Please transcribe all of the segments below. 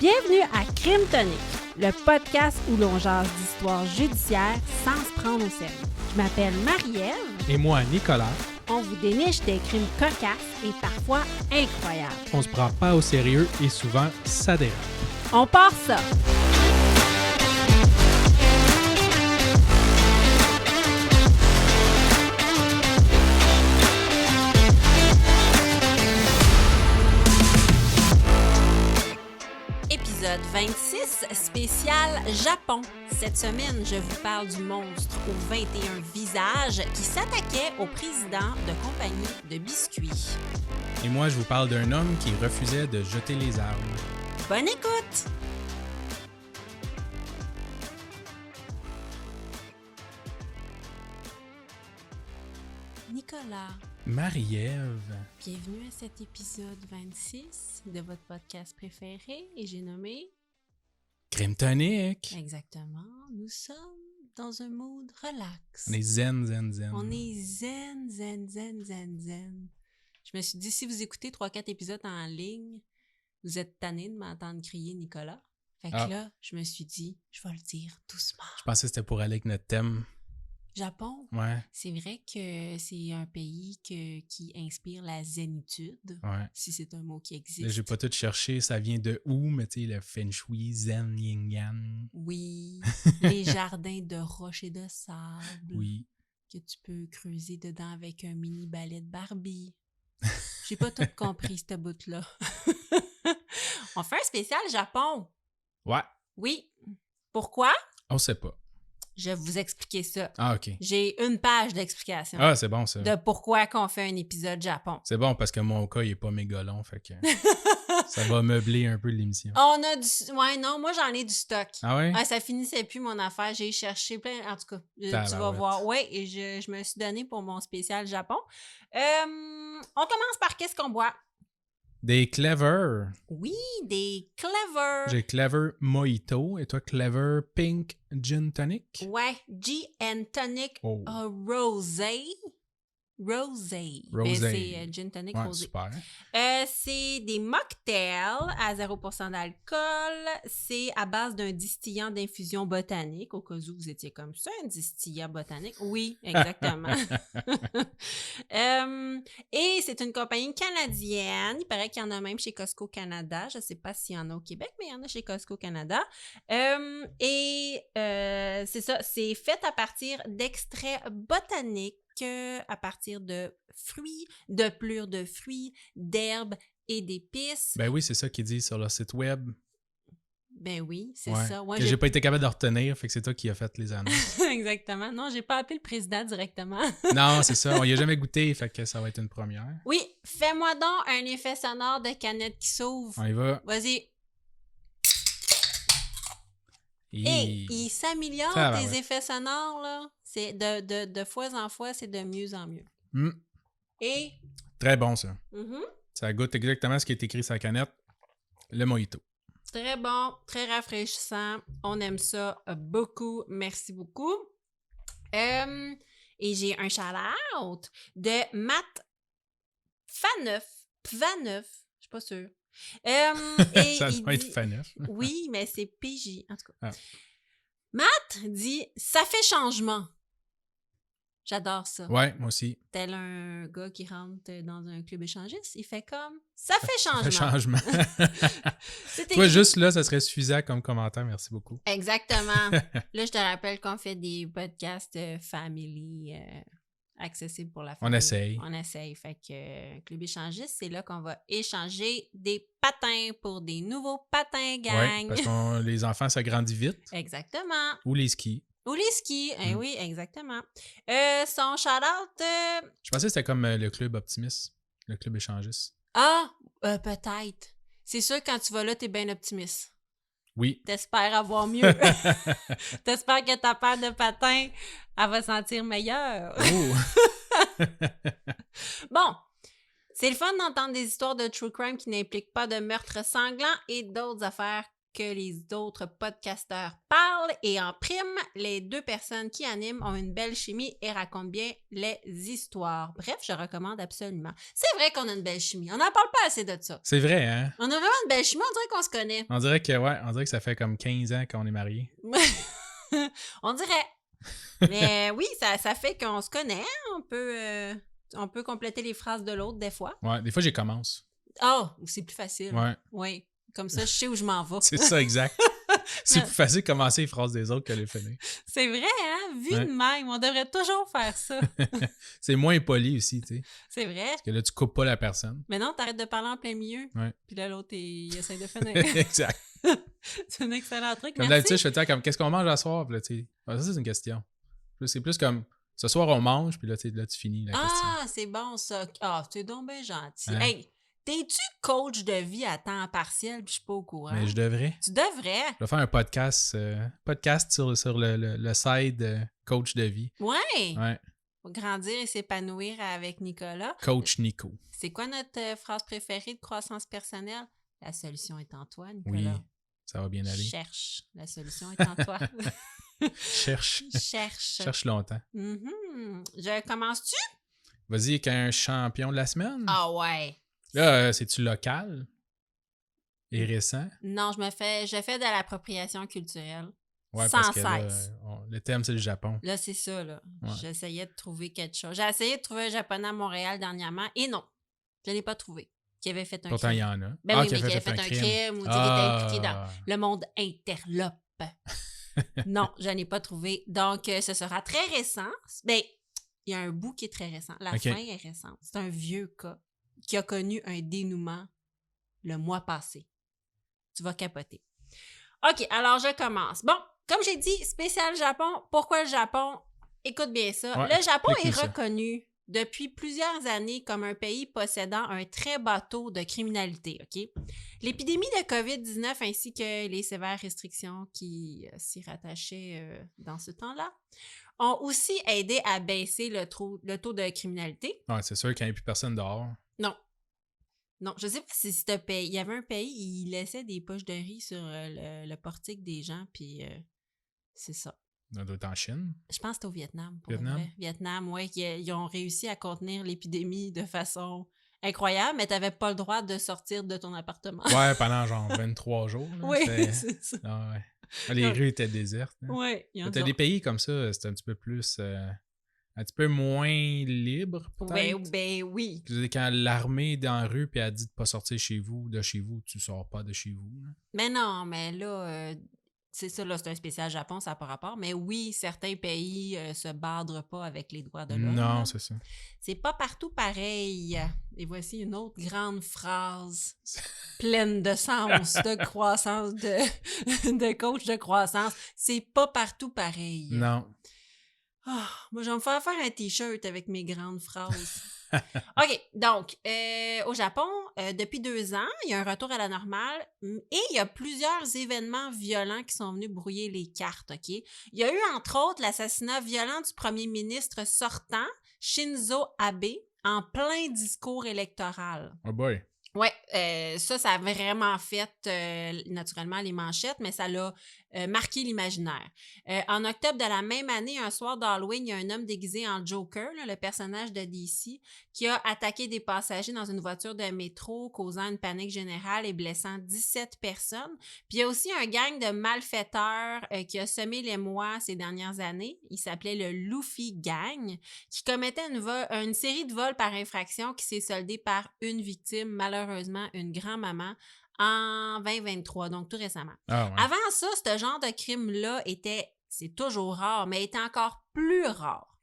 Bienvenue à Crime Tonic, le podcast où l'on jase d'histoires judiciaires sans se prendre au sérieux. Je m'appelle Marie-Ève. Et moi, Nicolas. On vous déniche des crimes cocasses et parfois incroyables. On se prend pas au sérieux et souvent, ça dérape. On part ça! Épisode 26, spécial Japon. Cette semaine, je vous parle du monstre aux 21 visages qui s'attaquait au président de compagnie de biscuits. Et moi, je vous parle d'un homme qui refusait de jeter les armes. Bonne écoute! Nicolas, Marie-Ève. bienvenue à cet épisode 26 de votre podcast préféré et j'ai nommé... Crime Tonic. Exactement, nous sommes dans un mood relax. On est zen. On est zen. Je me suis dit, si vous écoutez 3-4 épisodes en ligne, vous êtes tanné de m'entendre crier Nicolas. Fait que là, je me suis dit, je vais le dire doucement. Je pensais que c'était pour aller avec notre thème. Japon, Ouais. c'est vrai que c'est un pays qui inspire la zénitude, Ouais. si c'est un mot qui Là, existe. j'ai pas tout cherché, ça vient de où, mais tu sais, le feng shui, zen, yin yang. Oui, les jardins de roches et de sable. Oui. Que tu peux creuser dedans avec un mini balai de Barbie. J'ai pas tout compris, cette bout-là. On fait un spécial Japon. Ouais. Oui. Pourquoi? On sait pas. Je vais vous expliquer ça. Ah, OK. J'ai une page d'explication Ah, c'est bon, ça. de pourquoi qu'on fait un épisode Japon. C'est bon, parce que mon cas, il est pas méga long, fait que ça va meubler un peu l'émission. On a du... Ouais, non, moi, j'en ai du stock. Ah ouais? Ah, ça finissait plus, mon affaire. J'ai cherché plein... En tout cas, tu vas Tabarouette. voir. Oui, et je me suis donné pour mon spécial Japon. On commence par qu'est-ce qu'on boit? Des Clever. Oui, des Clever. J'ai Clever Mojito et toi, Clever Pink Gin Tonic. Ouais, G and Tonic Oh. Rosé. Rosé. Rosé. Ben, c'est gin tonic Ouais, rosé. super. C'est des mocktails à 0% d'alcool. C'est à base d'un distillant d'infusion botanique, au cas où vous étiez comme ça, un distillant botanique. Oui, exactement. Et c'est une compagnie canadienne. Il paraît qu'il y en a même chez Costco Canada. Je ne sais pas s'il y en a au Québec, mais il y en a chez Costco Canada. C'est ça, c'est fait à partir d'extraits botaniques, à partir de fruits, de pelures de fruits, d'herbes et d'épices. Ben oui, c'est ça qu'ils disent sur leur site web. Ben oui, c'est Ouais. ça. Ouais, Que j'ai pas été capable de retenir, fait que c'est toi qui as fait les annonces. Exactement. Non, j'ai pas appelé le président directement. Non, c'est ça. On y a jamais goûté, fait que ça va être une première. Oui, fais-moi donc un effet sonore de canette qui s'ouvre. On y va. Vas-y. Et... Hey, il s'améliore Ça va, tes ouais. effets sonores, là. C'est de fois en fois, c'est de mieux en mieux. Hmm. Et... Très bon, ça. mhm, Ça goûte exactement ce qui est écrit sur la canette. Le mojito. très bon, très rafraîchissant. On aime ça beaucoup. Merci beaucoup. Et j'ai un shout-out de Matt Pvaneuf. Je suis pas sûre. Et Ça il doit être dit- faneuf. Oui, mais c'est PJ, en tout cas. Ah. Matt dit « Ça fait changement ». J'adore ça. Ouais, moi aussi. Tel un gars qui rentre dans un club échangiste, il fait comme « Ça fait Ça changement ». fait changement. C'est Toi, écrit- juste là, ça serait suffisant comme commentaire. Merci beaucoup. Exactement. Là, je te rappelle qu'on fait des podcasts family accessibles pour la famille. On essaye. On essaye. Fait que Club échangiste, c'est là qu'on va échanger des patins pour des nouveaux patins, Oui, gang. parce que les enfants, ça grandit vite. Exactement. Ou les skis. Ou les skis. Mm. Oui, exactement. Son shout-out... Je pensais que c'était comme le club optimiste. Le club échangiste. Peut-être. C'est sûr, quand tu vas là, t'es bien optimiste. Oui. T'espères avoir mieux. T'espères que ta paire de patins, elle va sentir meilleure. Oh. Bon, c'est le fun d'entendre des histoires de true crime qui n'impliquent pas de meurtre sanglant et d'autres affaires que les autres podcasteurs parlent et en prime, les deux personnes qui animent ont une belle chimie et racontent bien les histoires. Bref, je recommande absolument. C'est vrai qu'on a une belle chimie. On n'en parle pas assez de ça. C'est vrai, hein? On a vraiment une belle chimie, on dirait qu'on se connaît. On dirait que ça fait comme 15 ans qu'on est mariés. On dirait. Mais oui, ça fait qu'on se connaît. On peut compléter les phrases de l'autre des fois. Ouais, des fois, j'y commence. Ah, c'est plus facile. Ouais. Oui. Comme ça, je sais où je m'en vais. C'est ça, exact. C'est plus facile de commencer les phrases des autres que les finir. C'est vrai, hein? Vu Ouais. de même, on devrait toujours faire ça. C'est moins poli aussi, tu sais. C'est vrai. Parce que là, tu coupes pas la personne. Mais non, t'arrêtes de parler en plein milieu. Ouais. Puis là, l'autre, il essaie de finir. Exact. C'est un excellent truc. Comme Merci. d'habitude, je fais comme qu'est-ce qu'on mange à soir? Puis là, tu sais. Ah, ça, c'est une question. Puis là, c'est plus comme ce soir, on mange, puis là, tu finis la question. Ah, c'est bon ça. Ah, c'est donc bien gentil. Hein? Hey, t'es-tu coach de vie à temps partiel? Puis je suis pas au courant. Mais je devrais. Tu devrais. Je vais faire un podcast sur le side coach de vie. Ouais. Ouais. Pour grandir et s'épanouir avec Nicolas. Coach Nico. C'est quoi notre phrase préférée de croissance personnelle? La solution est en toi, Oui, Nicolas. ça va bien aller. Cherche. La solution est en toi. Cherche. Cherche. Cherche longtemps. Mhm. Je commence-tu? Vas-y, avec un champion de la semaine. Ah ouais. Là, c'est-tu local et récent? Non, je fais de l'appropriation culturelle. Ouais, Sans parce que là, cesse. le thème, c'est le Japon. Là, c'est ça, là. Ouais. J'essayais de trouver quelque chose. J'ai essayé de trouver un japonais à Montréal dernièrement et non, je ne l'ai pas trouvé. Qui avait fait un Pourtant, il y crime. en a. Ben oui, qui mais qui avait fait un crime ou qui était impliqué dans le monde interlope. Non, je n'ai pas trouvé. Donc, ce sera très récent. Ben, il y a un bout qui est très récent. La Ok. fin est récente. C'est un vieux cas qui a connu un dénouement le mois passé. Tu vas capoter. OK, alors je commence. Bon, comme j'ai dit, spécial Japon. Pourquoi le Japon? Écoute bien ça. Ouais, Le Japon est explique-nous ça. reconnu depuis plusieurs années comme un pays possédant un très bas taux de criminalité, OK? L'épidémie de COVID-19 ainsi que les sévères restrictions qui s'y rattachaient dans ce temps-là ont aussi aidé à baisser le taux de criminalité. Ouais, c'est sûr qu'il n'y a plus personne dehors. Non. Non, je sais pas si c'était pays. Il y avait un pays, il laissait des poches de riz sur le portique des gens, puis c'est ça. Ça doit être en Chine. Je pense que c'était au Vietnam. Pour Vietnam? le vrai. Vietnam, oui. Ils ont réussi à contenir l'épidémie de façon incroyable, mais tu n'avais pas le droit de sortir de ton appartement. Ouais, pendant genre 23 jours. Là, Oui, c'était- c'est ça. Ah ouais. Ah, les rues étaient désertes. Hein. Oui. T'as des pays comme ça, c'est un petit peu plus... un petit peu moins libre, peut-être. Ben oui. Quand l'armée est dans la rue et elle dit de pas sortir de chez vous, tu sors pas de chez vous. Là. Mais non, mais là, c'est ça, là, c'est un spécial Japon, ça n'a pas rapport. Mais oui, certains pays se badrent pas avec les droits de l'homme. Non, là. c'est ça. C'est pas partout pareil. Et voici une autre grande phrase pleine de sens, de croissance, de coach de croissance. C'est pas partout pareil. Non. Ah, moi, je vais me faire un t-shirt avec mes grandes phrases. OK, donc, au Japon, depuis 2 ans, il y a un retour à la normale et il y a plusieurs événements violents qui sont venus brouiller les cartes, OK? Il y a eu, entre autres, l'assassinat violent du premier ministre sortant, Shinzo Abe, en plein discours électoral. Oh boy. Oui, ça a vraiment fait, naturellement, les manchettes, mais ça l'a marqué l'imaginaire. En octobre de la même année, un soir d'Halloween, il y a un homme déguisé en Joker, là, le personnage de DC, qui a attaqué des passagers dans une voiture de métro, causant une panique générale et blessant 17 personnes. Puis il y a aussi un gang de malfaiteurs qui a semé l'émoi ces dernières années. Il s'appelait le Luffy Gang, qui commettait une série de vols par infraction qui s'est soldée par une victime, malheureusement une grand-maman, en 2023, donc tout récemment. Ah ouais. Avant ça, ce genre de crime-là c'est toujours rare, mais était encore plus rare.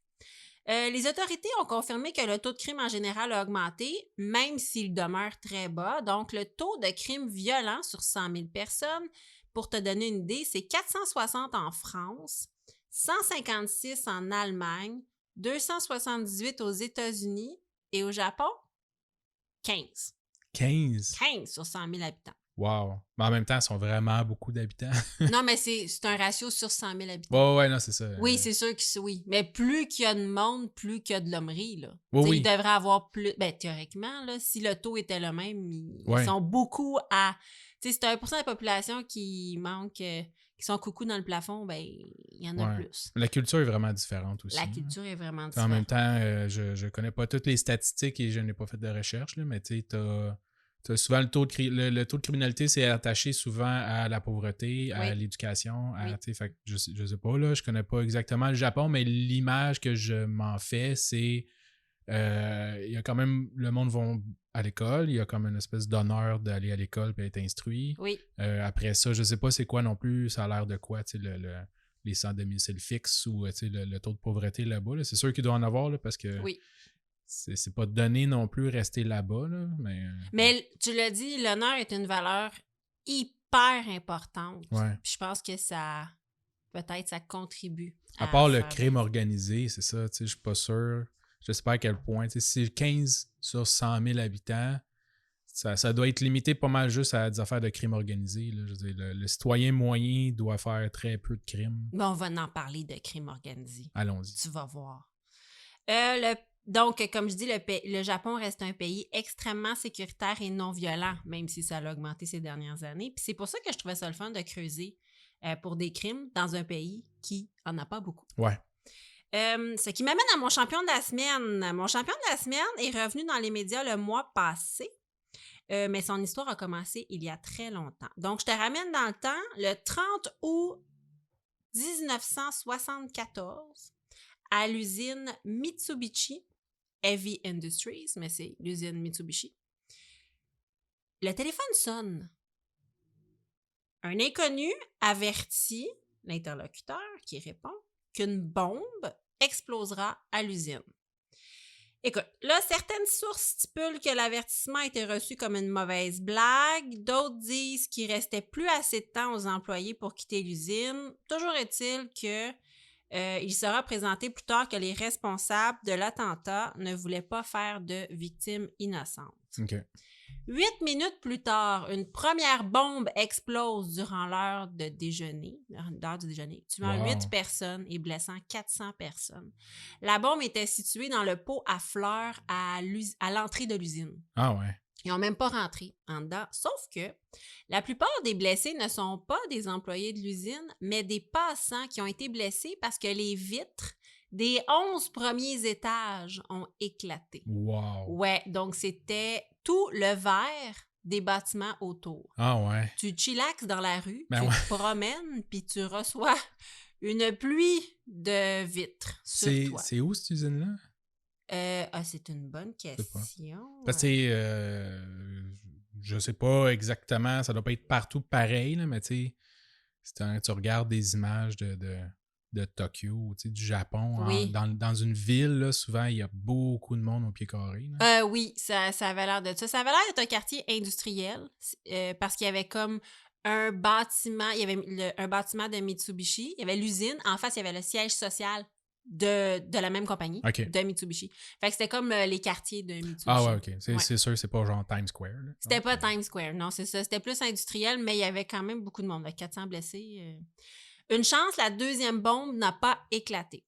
Les autorités ont confirmé que le taux de crime en général a augmenté, même s'il demeure très bas. Donc, le taux de crime violent sur 100 000 personnes, pour te donner une idée, c'est 460 en France, 156 en Allemagne, 278 aux États-Unis et au Japon, 15. 15. 15 sur 100 000 habitants. Wow. Mais en même temps, ils sont vraiment beaucoup d'habitants. Non, mais c'est un ratio sur 100 000 habitants. Ouais, non, c'est ça. Oui, c'est sûr que oui. Mais plus qu'il y a de monde, plus qu'il y a de l'hommerie, là. Oui. Il devrait avoir plus... Ben, théoriquement, là, si le taux était le même, ils Ouais. sont beaucoup à... Tu sais, si t'as 1% de la population qui manque, qui sont coucou dans le plafond, ben, il y en a plus. La culture est vraiment différente aussi. La culture est vraiment En même différente. temps, je connais pas toutes les statistiques et je n'ai pas fait de recherche, là, mais tu sais, t'as souvent le taux le taux de criminalité, c'est attaché souvent à la pauvreté, à Oui. l'éducation, Oui. fait que je sais pas, là, je connais pas exactement le Japon, mais l'image que je m'en fais, c'est il y a quand même, le monde va à l'école, il y a comme une espèce d'honneur d'aller à l'école et être instruit. Oui. Après ça, je sais pas c'est quoi non plus, ça a l'air de quoi, tu sais, les centres de domicile fixe ou tu sais, le taux de pauvreté là-bas. Là. C'est sûr qu'il doit en avoir là, parce que Oui. c'est pas donné non plus rester là-bas. Là, Mais tu l'as dit, l'honneur est une valeur hyper importante. ouais. Puis je pense que ça, peut-être, ça contribue À part le faire crime baisser. organisé, c'est ça, tu sais, je suis pas sûr. Je sais pas à quel point. Tu sais, si c'est 15 sur 100 000 habitants, ça doit être limité pas mal juste à des affaires de crime organisé. Là. Je veux dire, le citoyen moyen doit faire très peu de crimes. Mais on va en parler de crime organisé. Allons-y. Tu vas voir. Donc, comme je dis, le Japon reste un pays extrêmement sécuritaire et non violent, même si ça a augmenté ces dernières années. Puis c'est pour ça que je trouvais ça le fun de creuser pour des crimes dans un pays qui en a pas beaucoup. Ouais. Ce qui m'amène à mon champion de la semaine. Mon champion de la semaine est revenu dans les médias le mois passé, mais son histoire a commencé il y a très longtemps. Donc, je te ramène dans le temps, le 30 août 1974, à l'usine Mitsubishi Heavy Industries, mais c'est l'usine Mitsubishi. Le téléphone sonne. Un inconnu avertit l'interlocuteur qui répond qu'une bombe explosera à l'usine. Écoute, là, certaines sources stipulent que l'avertissement a été reçu comme une mauvaise blague, d'autres disent qu'il restait plus assez de temps aux employés pour quitter l'usine. Toujours est-il que il sera présenté plus tard que les responsables de l'attentat ne voulaient pas faire de victimes innocentes. OK. 8 minutes plus tard, une première bombe explose durant l'heure du déjeuner, tuant 8 personnes et blessant 400 personnes. La bombe était située dans le pot à fleurs à l'entrée de l'usine. Ah ouais. Ils n'ont même pas rentré en dedans, sauf que la plupart des blessés ne sont pas des employés de l'usine, mais des passants qui ont été blessés parce que les vitres des 11 premiers étages ont éclaté. Wow. Ouais, donc c'était tout le verre des bâtiments autour. Ah ouais. Tu chillaxes dans la rue, Ben tu ouais. te promènes, puis tu reçois une pluie de vitres sur toi. C'est où cette usine-là? C'est une bonne question. Parce que je sais pas exactement, ça doit pas être partout pareil, là, mais tu sais, tu regardes des images de Tokyo, tu sais, du Japon, Oui. dans une ville, là, souvent, il y a beaucoup de monde au pied carré. Là. Oui, ça avait l'air de ça. Ça avait l'air d'être un quartier industriel parce qu'il y avait comme un bâtiment, il y avait un bâtiment de Mitsubishi, il y avait l'usine, en face, il y avait le siège social de la même compagnie, OK. de Mitsubishi. Fait que c'était comme les quartiers de Mitsubishi. Ah ouais, OK. Ouais. C'est sûr, c'est pas genre Times Square. Là. C'était pas Times Square, non, c'est ça. C'était plus industriel, mais il y avait quand même beaucoup de monde, 400 blessés. Une chance, la deuxième bombe n'a pas éclaté.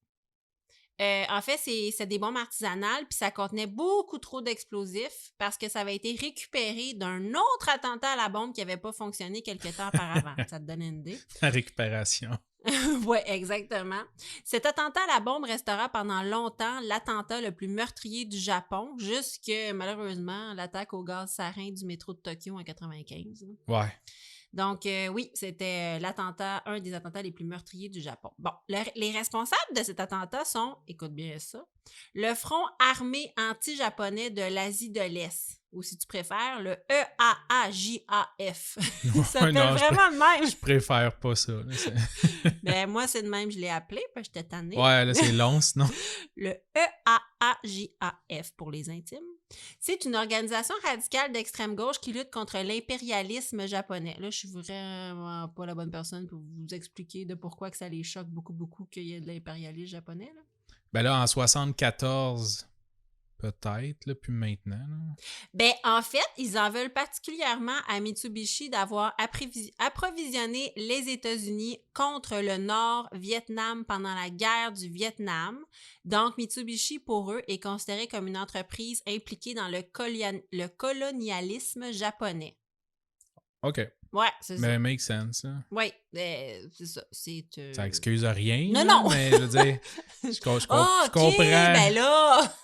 En fait, c'est des bombes artisanales, puis ça contenait beaucoup trop d'explosifs parce que ça avait été récupéré d'un autre attentat à la bombe qui n'avait pas fonctionné quelque temps auparavant. Ça te donne une idée? La récupération. Oui, exactement. Cet attentat à la bombe restera pendant longtemps l'attentat le plus meurtrier du Japon, jusque, malheureusement, l'attaque au gaz sarin du métro de Tokyo en 1995. Ouais. Donc, oui, c'était un des attentats les plus meurtriers du Japon. Bon, les responsables de cet attentat sont, écoute bien ça, le Front armé anti-japonais de l'Asie de l'Est, ou si tu préfères, le EAAJAF. Il s'appelle vraiment de même. Je préfère pas ça. Là, Ben, moi, c'est de même, je l'ai appelé, parce que j'étais tannée. Ouais, là, c'est long, sinon. Le EAAJAF pour les intimes. C'est une organisation radicale d'extrême gauche qui lutte contre l'impérialisme japonais. Là, je suis vraiment pas la bonne personne pour vous expliquer de pourquoi que ça les choque beaucoup qu'il y ait de l'impérialisme japonais. Là. Ben là, en 74, peut-être, là, plus maintenant. Là. Ben, en fait, ils en veulent particulièrement à Mitsubishi d'avoir approvisionné les États-Unis contre le Nord-Vietnam pendant la guerre du Vietnam. Donc, Mitsubishi, pour eux, est considéré comme une entreprise impliquée dans le colonialisme japonais. OK. Ouais, c'est ça. Mais make sense, là. Oui, c'est ça. Ça excuse rien. Non, là, non! Mais je veux dire, Ah, je OK! comprends. Ben là!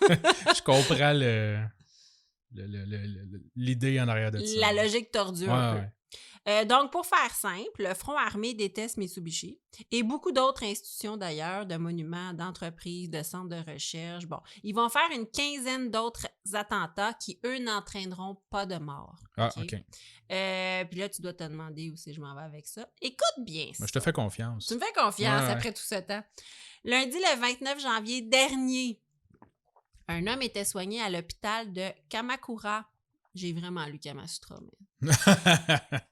Je comprends l'idée en arrière de ça. La logique tordue un peu. Ouais. Donc, pour faire simple, le Front armé déteste Mitsubishi et beaucoup d'autres institutions d'ailleurs, de monuments, d'entreprises, de centres de recherche. Bon, ils vont faire une quinzaine d'autres attentats qui, eux, n'entraîneront pas de mort. Ah, OK. Puis là, tu dois te demander où c'est que je m'en vais avec ça. Écoute bien ça. Moi, je te fais confiance. Tu me fais confiance Ouais. après tout ce temps. Lundi, le 29 janvier dernier, un homme était soigné à l'hôpital de Kamakura. J'ai vraiment lu Kamasutra, mais...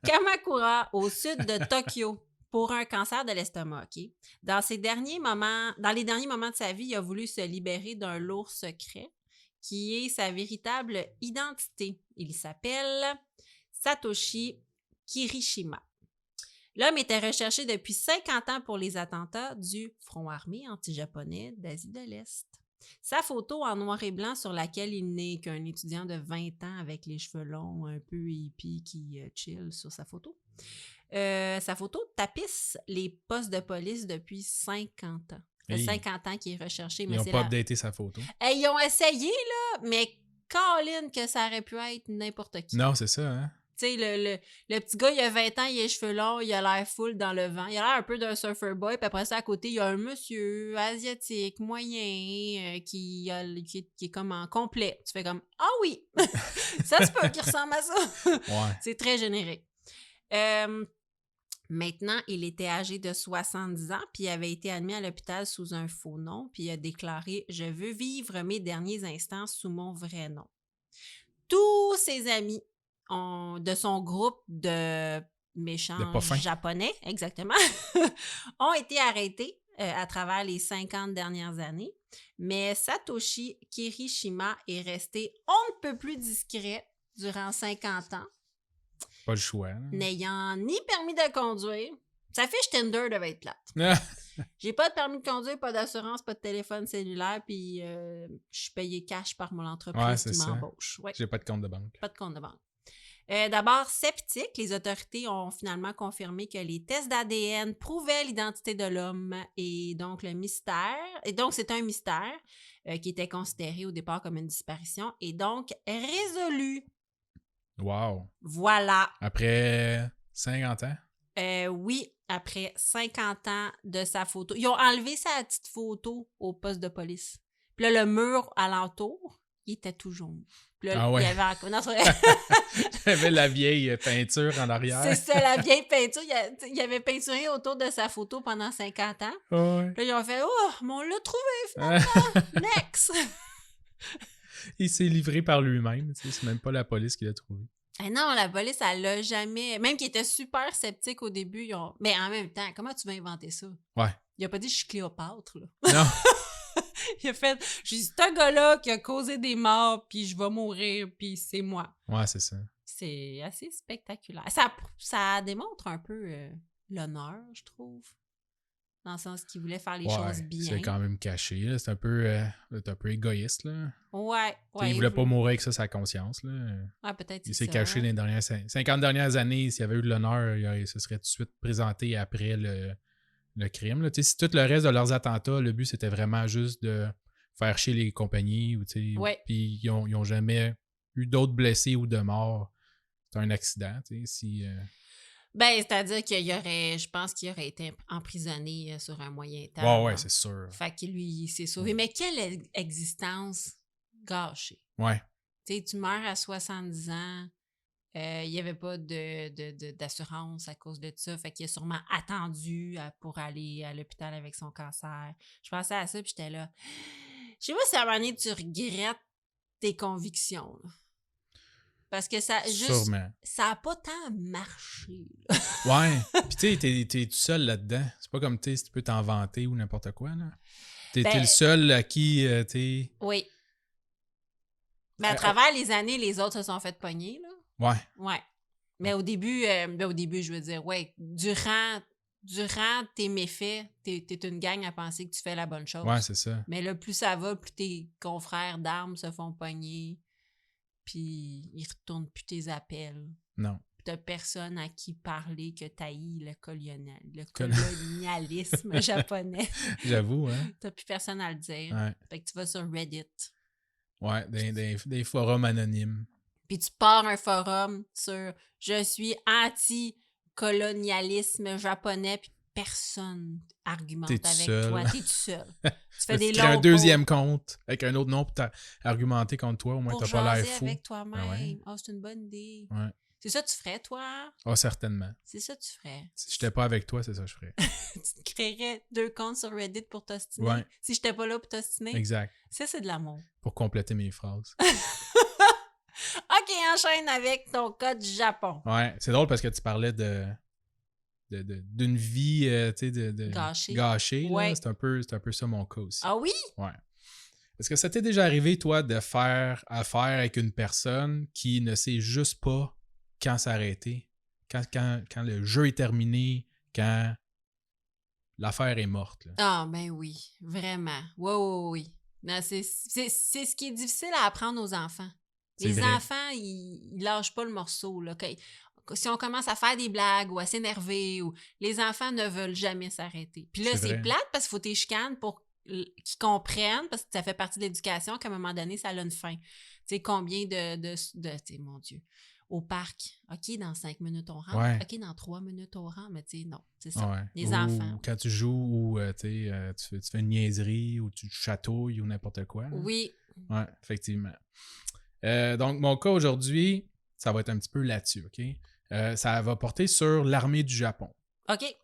Kamakura, au sud de Tokyo, pour un cancer de l'estomac. Okay? Dans les derniers moments de sa vie, il a voulu se libérer d'un lourd secret qui est sa véritable identité. Il s'appelle Satoshi Kirishima. L'homme était recherché depuis 50 ans pour les attentats du Front armé anti-japonais d'Asie de l'Est. Sa photo en noir et blanc sur laquelle il n'est qu'un étudiant de 20 ans avec les cheveux longs, un peu hippie qui chill sur sa photo. Sa photo tapisse les postes de police depuis 50 ans. Ça fait 50 ans qu'il est recherché. Ils n'ont pas updaté sa photo. Ils ont essayé, là, mais Colin, que ça aurait pu être n'importe qui. Non, c'est ça, hein? Tu sais, le petit gars, il a 20 ans, il a les cheveux longs, il a l'air full dans le vent. Il a l'air un peu d'un surfer boy. Puis après ça, à côté, il y a un monsieur asiatique, moyen, qui est comme en complet. Tu fais comme « Ah oui! Ça se peut qu'il ressemble à ça! » Ouais. C'est très générique. Maintenant, il était âgé de 70 ans, puis il avait été admis à l'hôpital sous un faux nom, puis il a déclaré « Je veux vivre mes derniers instants sous mon vrai nom. » Tous ses amis de son groupe de méchants japonais, exactement, ont été arrêtés à travers les 50 dernières années. Mais Satoshi Kirishima est resté on ne peut plus discret durant 50 ans. Pas le choix. N'ayant ni permis de conduire. Sa fiche Tinder devait être plate. J'ai pas de permis de conduire, pas d'assurance, pas de téléphone cellulaire, puis je suis payé cash par mon entreprise qui m'embauche. Ouais. J'ai pas de compte de banque. Pas de compte de banque. D'abord, sceptique, les autorités ont finalement confirmé que les tests d'ADN prouvaient l'identité de l'homme et donc le mystère. Et donc, c'est un mystère qui était considéré au départ comme une disparition et donc résolu. Wow. Voilà. Après 50 ans? Oui, après 50 ans de sa photo. Ils ont enlevé sa petite photo au poste de police. Puis là, le mur alentour, il était tout jaune. Puis là, il y avait encore... Non, il y avait la vieille peinture en arrière. C'est ça, la vieille peinture. Il avait peinturé autour de sa photo pendant 50 ans. Ouais. Puis là, ils ont fait « Oh, mais on l'a trouvé finalement! Next! » Il s'est livré par lui-même. C'est même pas la police qui l'a trouvé. Non, la police, elle l'a jamais... Même qu'il était super sceptique au début, mais en même temps, comment tu vas inventer ça? Ouais. Il a pas dit « Je suis Cléopâtre », là. Non. Il a fait « J'ai dit, c'est un gars-là qui a causé des morts, puis je vais mourir, puis c'est moi. » Ouais, c'est ça. C'est assez spectaculaire. Ça démontre un peu l'honneur, je trouve. Dans le sens qu'il voulait faire les choses bien. C'est quand même caché. Là. C'est un peu égoïste. Là. Ouais. Il voulait pas mourir avec ça, sa conscience. Là. Ouais, peut-être il s'est caché dans les dernières 50 dernières années. S'il y avait eu de l'honneur, il se serait tout de suite présenté après le crime. Là. Si tout le reste de leurs attentats, le but, c'était vraiment juste de faire chier les compagnies. Puis ils ont jamais eu d'autres blessés ou de morts. C'est un accident. C'est-à-dire je pense qu'il aurait été emprisonné sur un moyen temps. Ouais, c'est sûr. Fait que lui, il s'est sauvé. Mais quelle existence gâchée. Ouais. Tu meurs à 70 ans, il n'y avait pas d'assurance à cause de ça. Fait qu'il a sûrement attendu pour aller à l'hôpital avec son cancer. Je pensais à ça, puis j'étais là. Je sais pas si à un moment donné, tu regrettes tes convictions, là. Parce que ça a pas tant marché. Là. Ouais. Puis t'es tout seul là-dedans. C'est pas comme si tu peux t'en vanter ou n'importe quoi. Là. T'es le seul à qui t'es... Oui. Mais à travers les années, les autres se sont fait pogner. Là. Ouais. Mais au début, je veux dire, ouais, durant tes méfaits, t'es une gang à penser que tu fais la bonne chose. Ouais, c'est ça. Mais là, plus ça va, plus tes confrères d'armes se font pogner. Puis ils retournent plus tes appels. Non. Puis t'as personne à qui parler que t'haïs le colonialisme japonais. J'avoue, hein? T'as plus personne à le dire. Ouais. Fait que tu vas sur Reddit. Ouais, des forums anonymes. Puis tu pars un forum sur « Je suis anti-colonialisme japonais », puis personne argumente T'es tout avec seul. toi. T'es tout seul. Tu fais des Tu crées un longs deuxième compte avec un autre nom pour argumenter contre toi. Au moins, pour t'as pas l'air jaser fou. avec toi-même. Ah ouais. Oh, c'est une bonne idée. Ouais. C'est ça que tu ferais, toi? Ah, certainement. C'est ça que tu ferais. Si j'étais pas avec toi, c'est ça que je ferais. Tu te créerais 2 comptes sur Reddit pour t'ostiner. Ouais. Si j'étais pas là pour t'ostiner. Exact. Ça, c'est de l'amour. Pour compléter mes phrases. OK, enchaîne avec ton cas du Japon. Ouais, c'est drôle parce que tu parlais d'une vie tu sais, gâchée. Ouais. Là. C'est un peu ça mon cas aussi. Ah oui? Ouais. Est-ce que ça t'est déjà arrivé, toi, de faire affaire avec une personne qui ne sait juste pas quand s'arrêter, quand le jeu est terminé, quand l'affaire est morte? Là. Ah, ben oui, vraiment. Oui. Non, c'est ce qui est difficile à apprendre aux enfants. Les enfants, ils lâchent pas le morceau. Là. Si on commence à faire des blagues ou à s'énerver, les enfants ne veulent jamais s'arrêter. Puis là, c'est plate parce qu'il faut tes chicanes pour qu'ils comprennent, parce que ça fait partie de l'éducation, qu'à un moment donné, ça a une fin. Tu sais, combien mon Dieu, au parc, OK, dans 5 minutes, on rentre. Ouais. OK, dans 3 minutes, on rentre. Mais tu sais, non, c'est ça. Ouais. Les enfants. Quand tu joues ou tu fais une niaiserie ou tu chatouilles ou n'importe quoi. Là. Oui. Ouais, effectivement. Donc, mon cas aujourd'hui, ça va être un petit peu là-dessus, OK? Ça va porter sur l'armée du Japon. OK.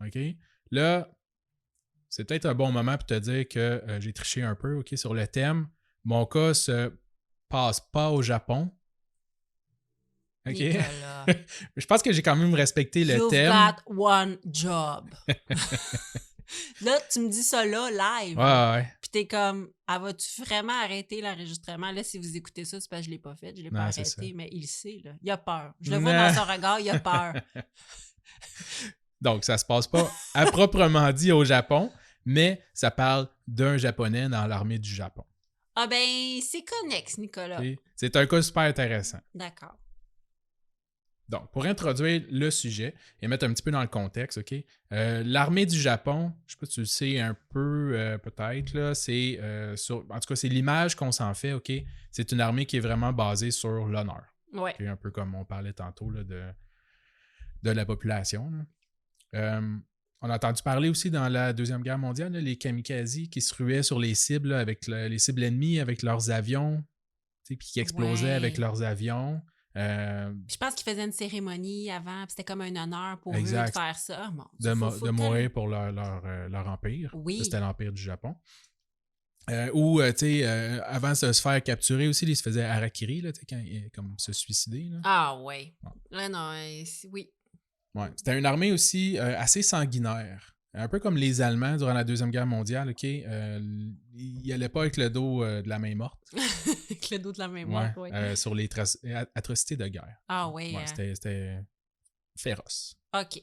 Là, c'est peut-être un bon moment pour te dire que j'ai triché un peu, OK, sur le thème. Mon cas se passe pas au Japon. OK? Je pense que j'ai quand même respecté le thème. You've got one job. Là, tu me dis ça là, live. Ouais. Puis t'es comme, vas-tu vraiment arrêter l'enregistrement? Là, si vous écoutez ça, c'est parce que je l'ai pas fait. Je l'ai pas arrêté, mais il sait, là. Il a peur. Je le vois dans son regard, il a peur. Donc, ça se passe pas à proprement dit au Japon, mais ça parle d'un Japonais dans l'armée du Japon. Ah ben, c'est connexe, Nicolas. C'est un cas super intéressant. D'accord. Donc, pour introduire le sujet et mettre un petit peu dans le contexte, OK? L'armée du Japon, je sais pas si tu le sais un peu, peut-être, là, c'est en tout cas, c'est l'image qu'on s'en fait, OK? C'est une armée qui est vraiment basée sur l'honneur. Ouais. Okay? Un peu comme on parlait tantôt là, de la population. On a entendu parler aussi dans la Deuxième Guerre mondiale, là, les kamikazes qui se ruaient sur les cibles là, avec les cibles ennemies, avec leurs avions, puis qui explosaient avec leurs avions. Je pense qu'ils faisaient une cérémonie avant, puis c'était comme un honneur pour eux de faire ça. Bon, de mourir pour leur empire. Oui. Ça, c'était l'empire du Japon. Ou, tu sais, avant de se faire capturer aussi, ils se faisaient harakiri, là, comme se suicider. Là. Ah, ouais. Là, non, oui. Ouais. C'était une armée aussi assez sanguinaire. Un peu comme les Allemands durant la Deuxième Guerre mondiale, OK? Ils n'allaient pas avec le dos de la main morte. Avec le dos de la main morte, oui. Sur les atrocités de guerre. Ah oui. C'était féroce. OK.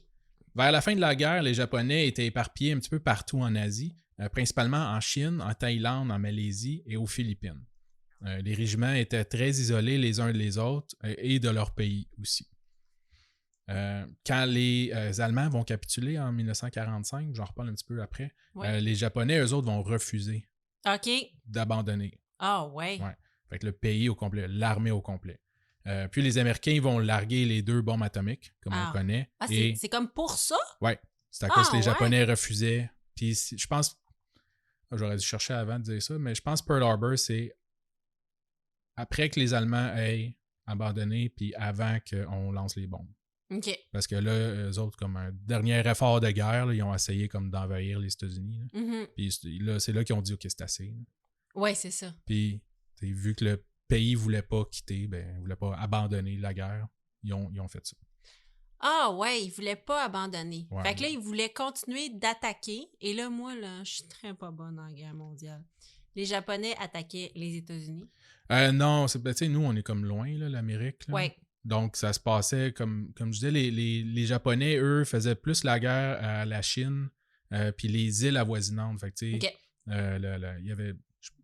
Vers la fin de la guerre, les Japonais étaient éparpillés un petit peu partout en Asie, principalement en Chine, en Thaïlande, en Malaisie et aux Philippines. Les régiments étaient très isolés les uns des autres et de leur pays aussi. Quand les Allemands vont capituler en 1945, j'en reparle un petit peu après, les Japonais, eux autres, vont refuser d'abandonner. Ah ouais. Fait que le pays au complet, l'armée au complet. Puis les Américains, ils vont larguer les 2 bombes atomiques, comme on connaît. Ah, c'est comme pour ça? Oui, c'est à cause que les Japonais refusaient. Puis je pense, j'aurais dû chercher avant de dire ça, mais je pense que Pearl Harbor, c'est après que les Allemands aient abandonné, puis avant qu'on lance les bombes. OK. Parce que là, eux autres, comme un dernier effort de guerre, là, ils ont essayé comme d'envahir les États-Unis. Là. Mm-hmm. Puis là, c'est là qu'ils ont dit « OK, c'est assez. » Oui, c'est ça. Puis, vu que le pays ne voulait pas quitter, ne voulait pas abandonner la guerre, ils ont fait ça. Ah ouais, ils ne voulaient pas abandonner. Ouais, fait que là, ils voulaient continuer d'attaquer. Et là, moi, là, je suis très pas bonne en guerre mondiale. Les Japonais attaquaient les États-Unis. Non, nous, on est comme loin, là, l'Amérique. Oui. Donc, ça se passait, comme je disais, les Japonais, eux, faisaient plus la guerre à la Chine, puis les îles avoisinantes. Fait que, tu sais, il y avait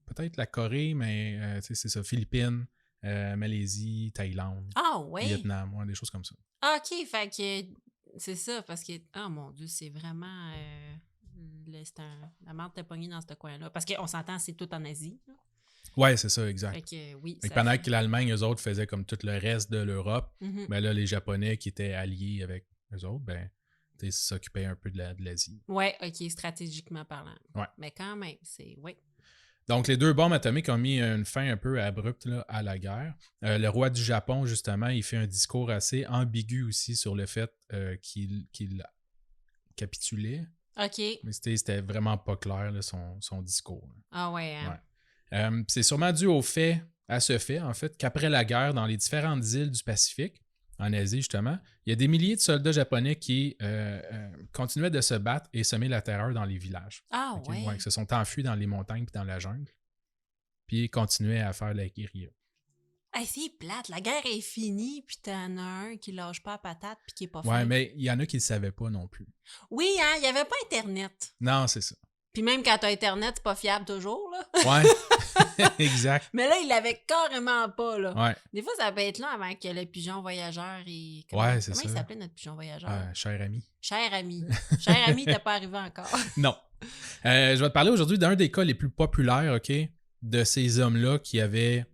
peut-être la Corée, mais c'est ça, Philippines, Malaisie, Thaïlande, Ah, ouais. Vietnam, des choses comme ça. Ah, OK, fait que c'est ça, parce que, oh mon Dieu, c'est vraiment. La marde t'es pognée dans ce coin-là. Parce qu'on s'entend, c'est tout en Asie. Là. Ouais, c'est ça, exact. Fait que oui, Fait que ça pendant fait. que l'Allemagne, eux autres, faisaient comme tout le reste de l'Europe, Mhm. ben là, les Japonais qui étaient alliés avec eux autres, ben, s'occupaient un peu de l'Asie. Ouais, OK, stratégiquement parlant. Ouais. Mais quand même, c'est. Oui. Donc, les deux bombes atomiques ont mis une fin un peu abrupte là, à la guerre. Le roi du Japon, justement, il fait un discours assez ambigu aussi sur le fait qu'il capitulait. OK. Mais c'était vraiment pas clair, là, son discours. Là. Ah, ouais. Hein? Ouais. C'est sûrement dû à ce fait, en fait, qu'après la guerre, dans les différentes îles du Pacifique, en Asie justement, il y a des milliers de soldats japonais qui continuaient de se battre et semer la terreur dans les villages. Ah, Okay? ouais. Ouais, qui se sont enfuis dans les montagnes puis dans la jungle, puis ils continuaient à faire la guérilla. Hey, c'est plate. La guerre est finie, puis t'en as un qui lâche pas la patate puis qui est pas Ouais, fin. mais il y en a qui ne le savaient pas non plus. Oui, hein, il y avait pas Internet. Non, c'est ça. Puis même quand t'as Internet, c'est pas fiable toujours, là. Ouais, exact. Mais là, il l'avait carrément pas, là. Ouais, Des fois, ça peut être long avant que le pigeon voyageur et. Ouais, c'est Comment il ça. s'appelait notre pigeon voyageur? Cher ami. Cher ami. Cher ami, t'es pas arrivé encore. Non. Je vais te parler aujourd'hui d'un des cas les plus populaires, OK, de ces hommes-là qui avaient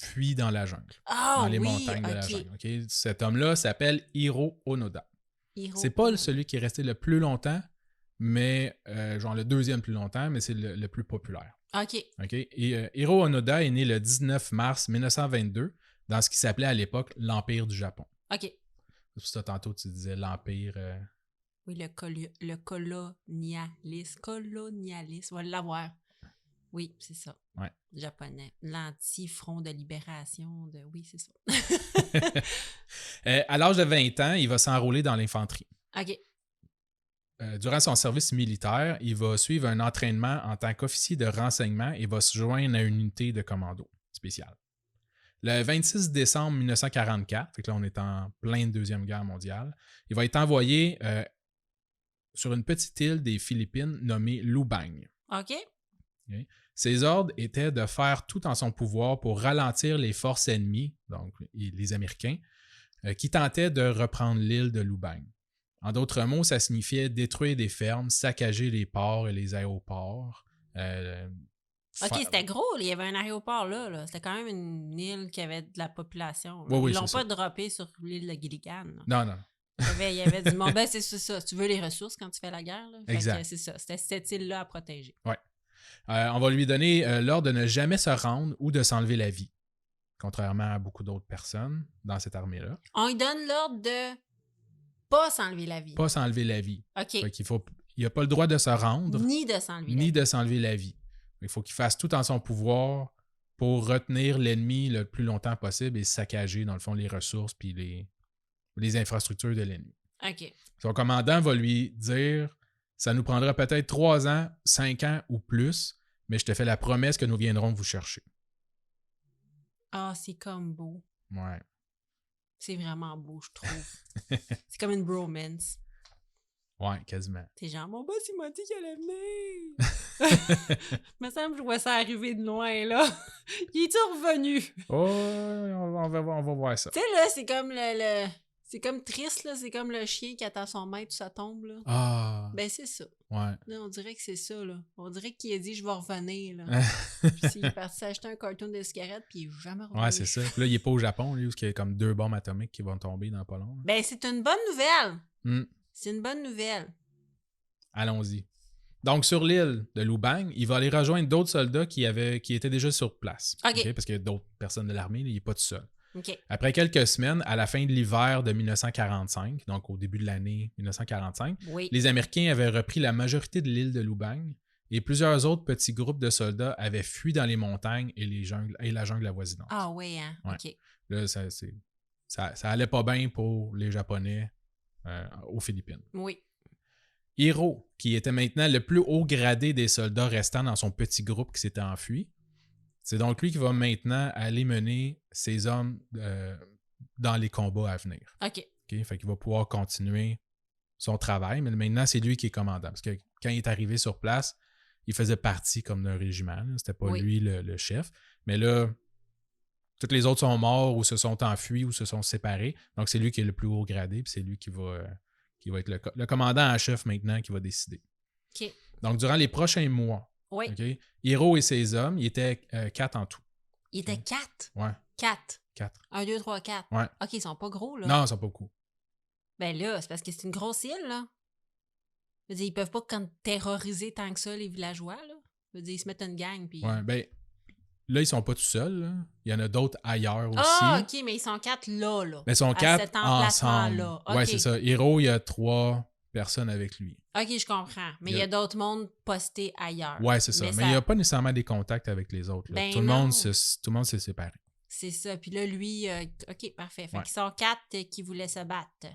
fui dans la jungle, Ah dans les oui, montagnes de la ok. jungle. OK? Cet homme-là s'appelle Hiro Onoda. Hiro. C'est pas celui qui est resté le plus longtemps, mais genre le deuxième plus longtemps, mais c'est le plus populaire. OK. OK? Et Hiro Onoda est né le 19 mars 1922 dans ce qui s'appelait à l'époque l'Empire du Japon. OK. C'est pour ça, tantôt, tu disais l'Empire... Oui, le colonialisme. Colonialisme. On va l'avoir. Oui, c'est ça. Ouais. Japonais. L'anti-front de libération de... Oui, c'est ça. À l'âge de 20 ans, il va s'enrôler dans l'infanterie. OK. Durant son service militaire, il va suivre un entraînement en tant qu'officier de renseignement et va se joindre à une unité de commando spéciale. Le 26 décembre 1944, fait que là on est en pleine Deuxième Guerre mondiale, il va être envoyé sur une petite île des Philippines nommée Lubang. OK. Okay? Ses ordres étaient de faire tout en son pouvoir pour ralentir les forces ennemies, donc les Américains, qui tentaient de reprendre l'île de Lubang. En d'autres mots, ça signifiait détruire des fermes, saccager les ports et les aéroports. OK, c'était gros. Il y avait un aéroport là. C'était quand même une île qui avait de la population. Oui, Ils l'ont c'est pas ça. droppé sur l'île de Gilligan. Non. Il y avait du monde. Ben, c'est ça. Tu veux les ressources quand tu fais la guerre. Là. Exact. Que c'est ça. C'était cette île-là à protéger. Ouais. On va lui donner l'ordre de ne jamais se rendre ou de s'enlever la vie, contrairement à beaucoup d'autres personnes dans cette armée-là. On lui donne l'ordre de pas s'enlever la vie. Pas s'enlever la vie. OK. Fait qu'il il n'a pas le droit de se rendre, Ni de s'enlever la ni vie. de s'enlever la vie. Il faut qu'il fasse tout en son pouvoir pour retenir l'ennemi le plus longtemps possible et saccager, dans le fond, les ressources puis les infrastructures de l'ennemi. OK. Son commandant va lui dire « Ça nous prendra peut-être 3 ans, 5 ans ou plus, mais je te fais la promesse que nous viendrons vous chercher. » Ah, c'est comme beau. Ouais. C'est vraiment beau, je trouve. C'est comme une bromance. Ouais, quasiment. T'es genre, mon boss, il m'a dit qu'il allait venir. Il me semble que je vois ça arriver de loin, là. Il est-tu revenu? Oh, on va voir ça. Tu sais, là, c'est comme c'est comme triste, là. C'est comme le chien qui attend son maître, ça tombe, là. Ah, Ben, c'est ça. ouais. Là, on dirait que c'est ça, là. On dirait qu'il a dit, je vais revenir, là. Puis il est parti s'acheter un carton de cigarettes, puis il est jamais revenu. Ouais, c'est ça. Puis là, il est pas au Japon, lui, où il y a comme 2 bombes atomiques qui vont tomber dans pas long. Ben, c'est une bonne nouvelle. Mm. C'est une bonne nouvelle. Allons-y. Donc, sur l'île de Lubang, il va aller rejoindre d'autres soldats qui étaient déjà sur place. OK. Okay? Parce qu'il y a d'autres personnes de l'armée, il n'est pas tout seul. OK. Après quelques semaines, à la fin de l'hiver de 1945, donc au début de l'année 1945, Oui. les Américains avaient repris la majorité de l'île de Lubang et plusieurs autres petits groupes de soldats avaient fui dans les montagnes et la jungle avoisinante. Ah oui, hein? Ouais. OK. Là, ça allait pas bien pour les Japonais aux Philippines. Oui. Hiro, qui était maintenant le plus haut gradé des soldats restants dans son petit groupe qui s'était enfui, c'est donc lui qui va maintenant aller mener ses hommes dans les combats à venir. OK. Okay? Fait qu'il va pouvoir continuer son travail, mais maintenant, c'est lui qui est commandant. Parce que quand il est arrivé sur place, il faisait partie comme d'un régiment. Là. C'était pas Oui. lui le chef. Mais là, Tous les autres sont morts ou se sont enfuis ou se sont séparés. Donc, c'est lui qui est le plus haut gradé, puis c'est lui qui va être le commandant en chef maintenant qui va décider. OK. Donc, durant les prochains mois, Oui. okay, Hiro et ses hommes, ils étaient 4 en tout. Il était 4? Ouais. 4? 4. 1, 2, 3, 4. Ouais. OK, ils sont pas gros, là. Non, ils sont pas beaucoup. Ben là, c'est parce que c'est une grosse île, là. Je veux dire, ils peuvent pas terroriser tant que ça les villageois, là. Je veux dire, ils se mettent une gang, puis... Ouais, ben, là, ils sont pas tout seuls, là. Il y en a d'autres ailleurs aussi. Ah, OK, mais ils sont 4 là. Mais ils sont 4 cet ensemble. emplacement-là. OK. Ouais, c'est ça. Hiro, il y a 3 personnes avec lui. OK, je comprends. Mais il y a d'autres mondes postés ailleurs. Ouais, c'est ça. Mais il n'y a pas nécessairement des contacts avec les autres. Là. Ben tout le monde s'est séparé. C'est ça. Puis là, lui, OK, parfait. Fait Ouais. qu'ils sont 4 qui voulaient se battre.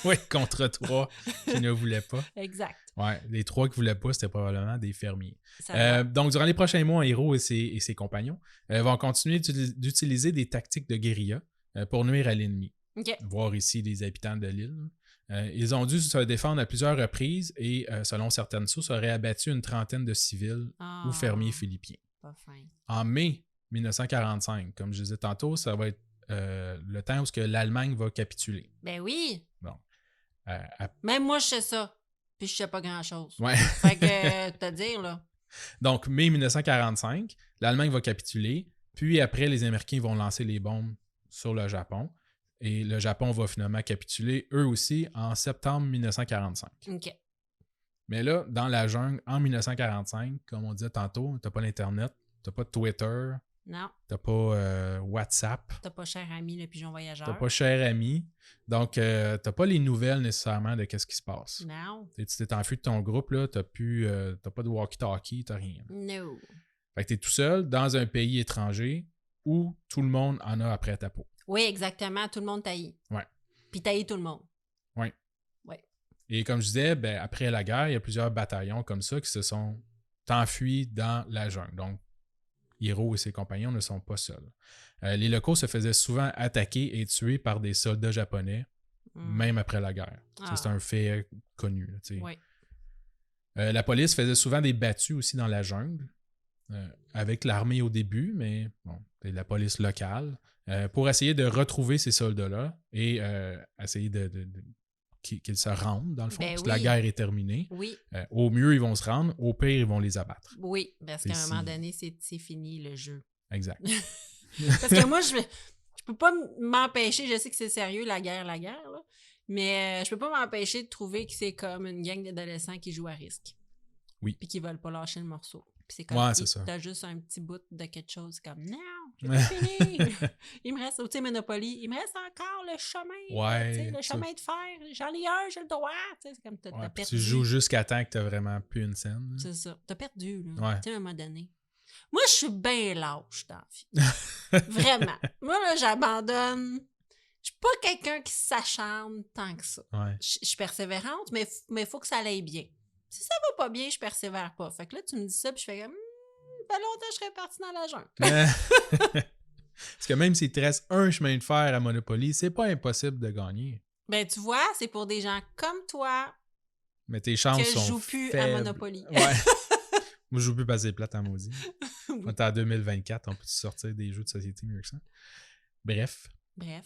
Oui, contre 3 qui ne voulaient pas. Exact. Ouais, les 3 qui ne voulaient pas, c'était probablement des fermiers. Ça donc, durant les prochains mois, Hiro et ses compagnons vont continuer d'utiliser des tactiques de guérilla pour nuire à l'ennemi. OK. Voir ici les habitants de l'île. Ils ont dû se défendre à plusieurs reprises et, selon certaines sources, auraient abattu une trentaine de civils ou fermiers philippiens. Pas fin. En mai 1945, comme je disais tantôt, ça va être le temps où l'Allemagne va capituler. Ben oui. Bon. Même moi, je sais ça. Puis je sais pas grand-chose. Ouais. Fait que, te dire, là. Donc, mai 1945, l'Allemagne va capituler. Puis après, les Américains vont lancer les bombes sur le Japon. Et le Japon va finalement capituler, eux aussi, en septembre 1945. OK. Mais là, dans la jungle, en 1945, comme on disait tantôt, t'as pas l'Internet, t'as pas Twitter, Non. t'as pas WhatsApp, T'as pas cher ami, le pigeon voyageur. t'as pas cher ami. Donc, t'as pas les nouvelles nécessairement de qu'est-ce qui se passe. Non. Tu t'es enfui de ton groupe, là, t'as pas de walkie-talkie, t'as rien. No. Fait que t'es tout seul dans un pays étranger où tout le monde en a après ta peau. Oui, exactement. Tout le monde taillit. Ouais. Puis taillit tout le monde. Ouais. Ouais. Et comme je disais, ben, après la guerre, il y a plusieurs bataillons comme ça qui se sont enfuis dans la jungle. Donc, Hiro et ses compagnons ne sont pas seuls. Les locaux se faisaient souvent attaquer et tuer par des soldats japonais, même après la guerre. Ah. C'est un fait connu. Oui. La police faisait souvent des battues aussi dans la jungle, avec l'armée au début, mais bon, c'est la police locale, pour essayer de retrouver ces soldats-là et essayer qu'ils se rendent, dans le fond, Ben parce oui. que la guerre est terminée. Oui. Au mieux, ils vont se rendre. Au pire, ils vont les abattre. Oui, parce qu'à un C'est moment si- donné, c'est fini le jeu. Exact. Parce que moi, je peux pas m'empêcher, je sais que c'est sérieux, la guerre, là, mais je peux pas m'empêcher de trouver que c'est comme une gang d'adolescents qui jouent à risque. Oui. Puis qui veulent pas lâcher le morceau. Puis c'est comme, Ouais, c'est ça. t'as juste un petit bout de quelque chose comme, non, j'ai pas fini. Il me reste, tu sais, Monopoly, il me reste encore le chemin. Ouais, Tu sais, le ça. chemin de fer. J'en ai un, j'ai le droit. Tu sais, c'est comme, t'as Ouais, puis perdu. tu joues jusqu'à temps que t'as vraiment plus une scène. là. C'est ça. T'as perdu, là. Ouais. Tu sais, à un moment donné. Moi, je suis bien lâche dans la vie. Vraiment. Moi, là, j'abandonne. Je suis pas quelqu'un qui s'acharne tant que ça. Ouais. Je suis persévérante, mais il faut que ça aille bien. Si ça va pas bien, je persévère pas. Fait que là, tu me dis ça, puis je fais comme, pas longtemps, je serais partie dans la jungle. Parce que même s'il te reste un chemin de fer à Monopoly, c'est pas impossible de gagner. Ben, tu vois, c'est pour des gens comme toi Mais tes chances que je sont joue plus à faibles. Monopoly. Ouais. Moi, je joue plus passer plate en maudit. Oui. On est en 2024, on peut sortir des jeux de société mieux que ça. Bref. Bref.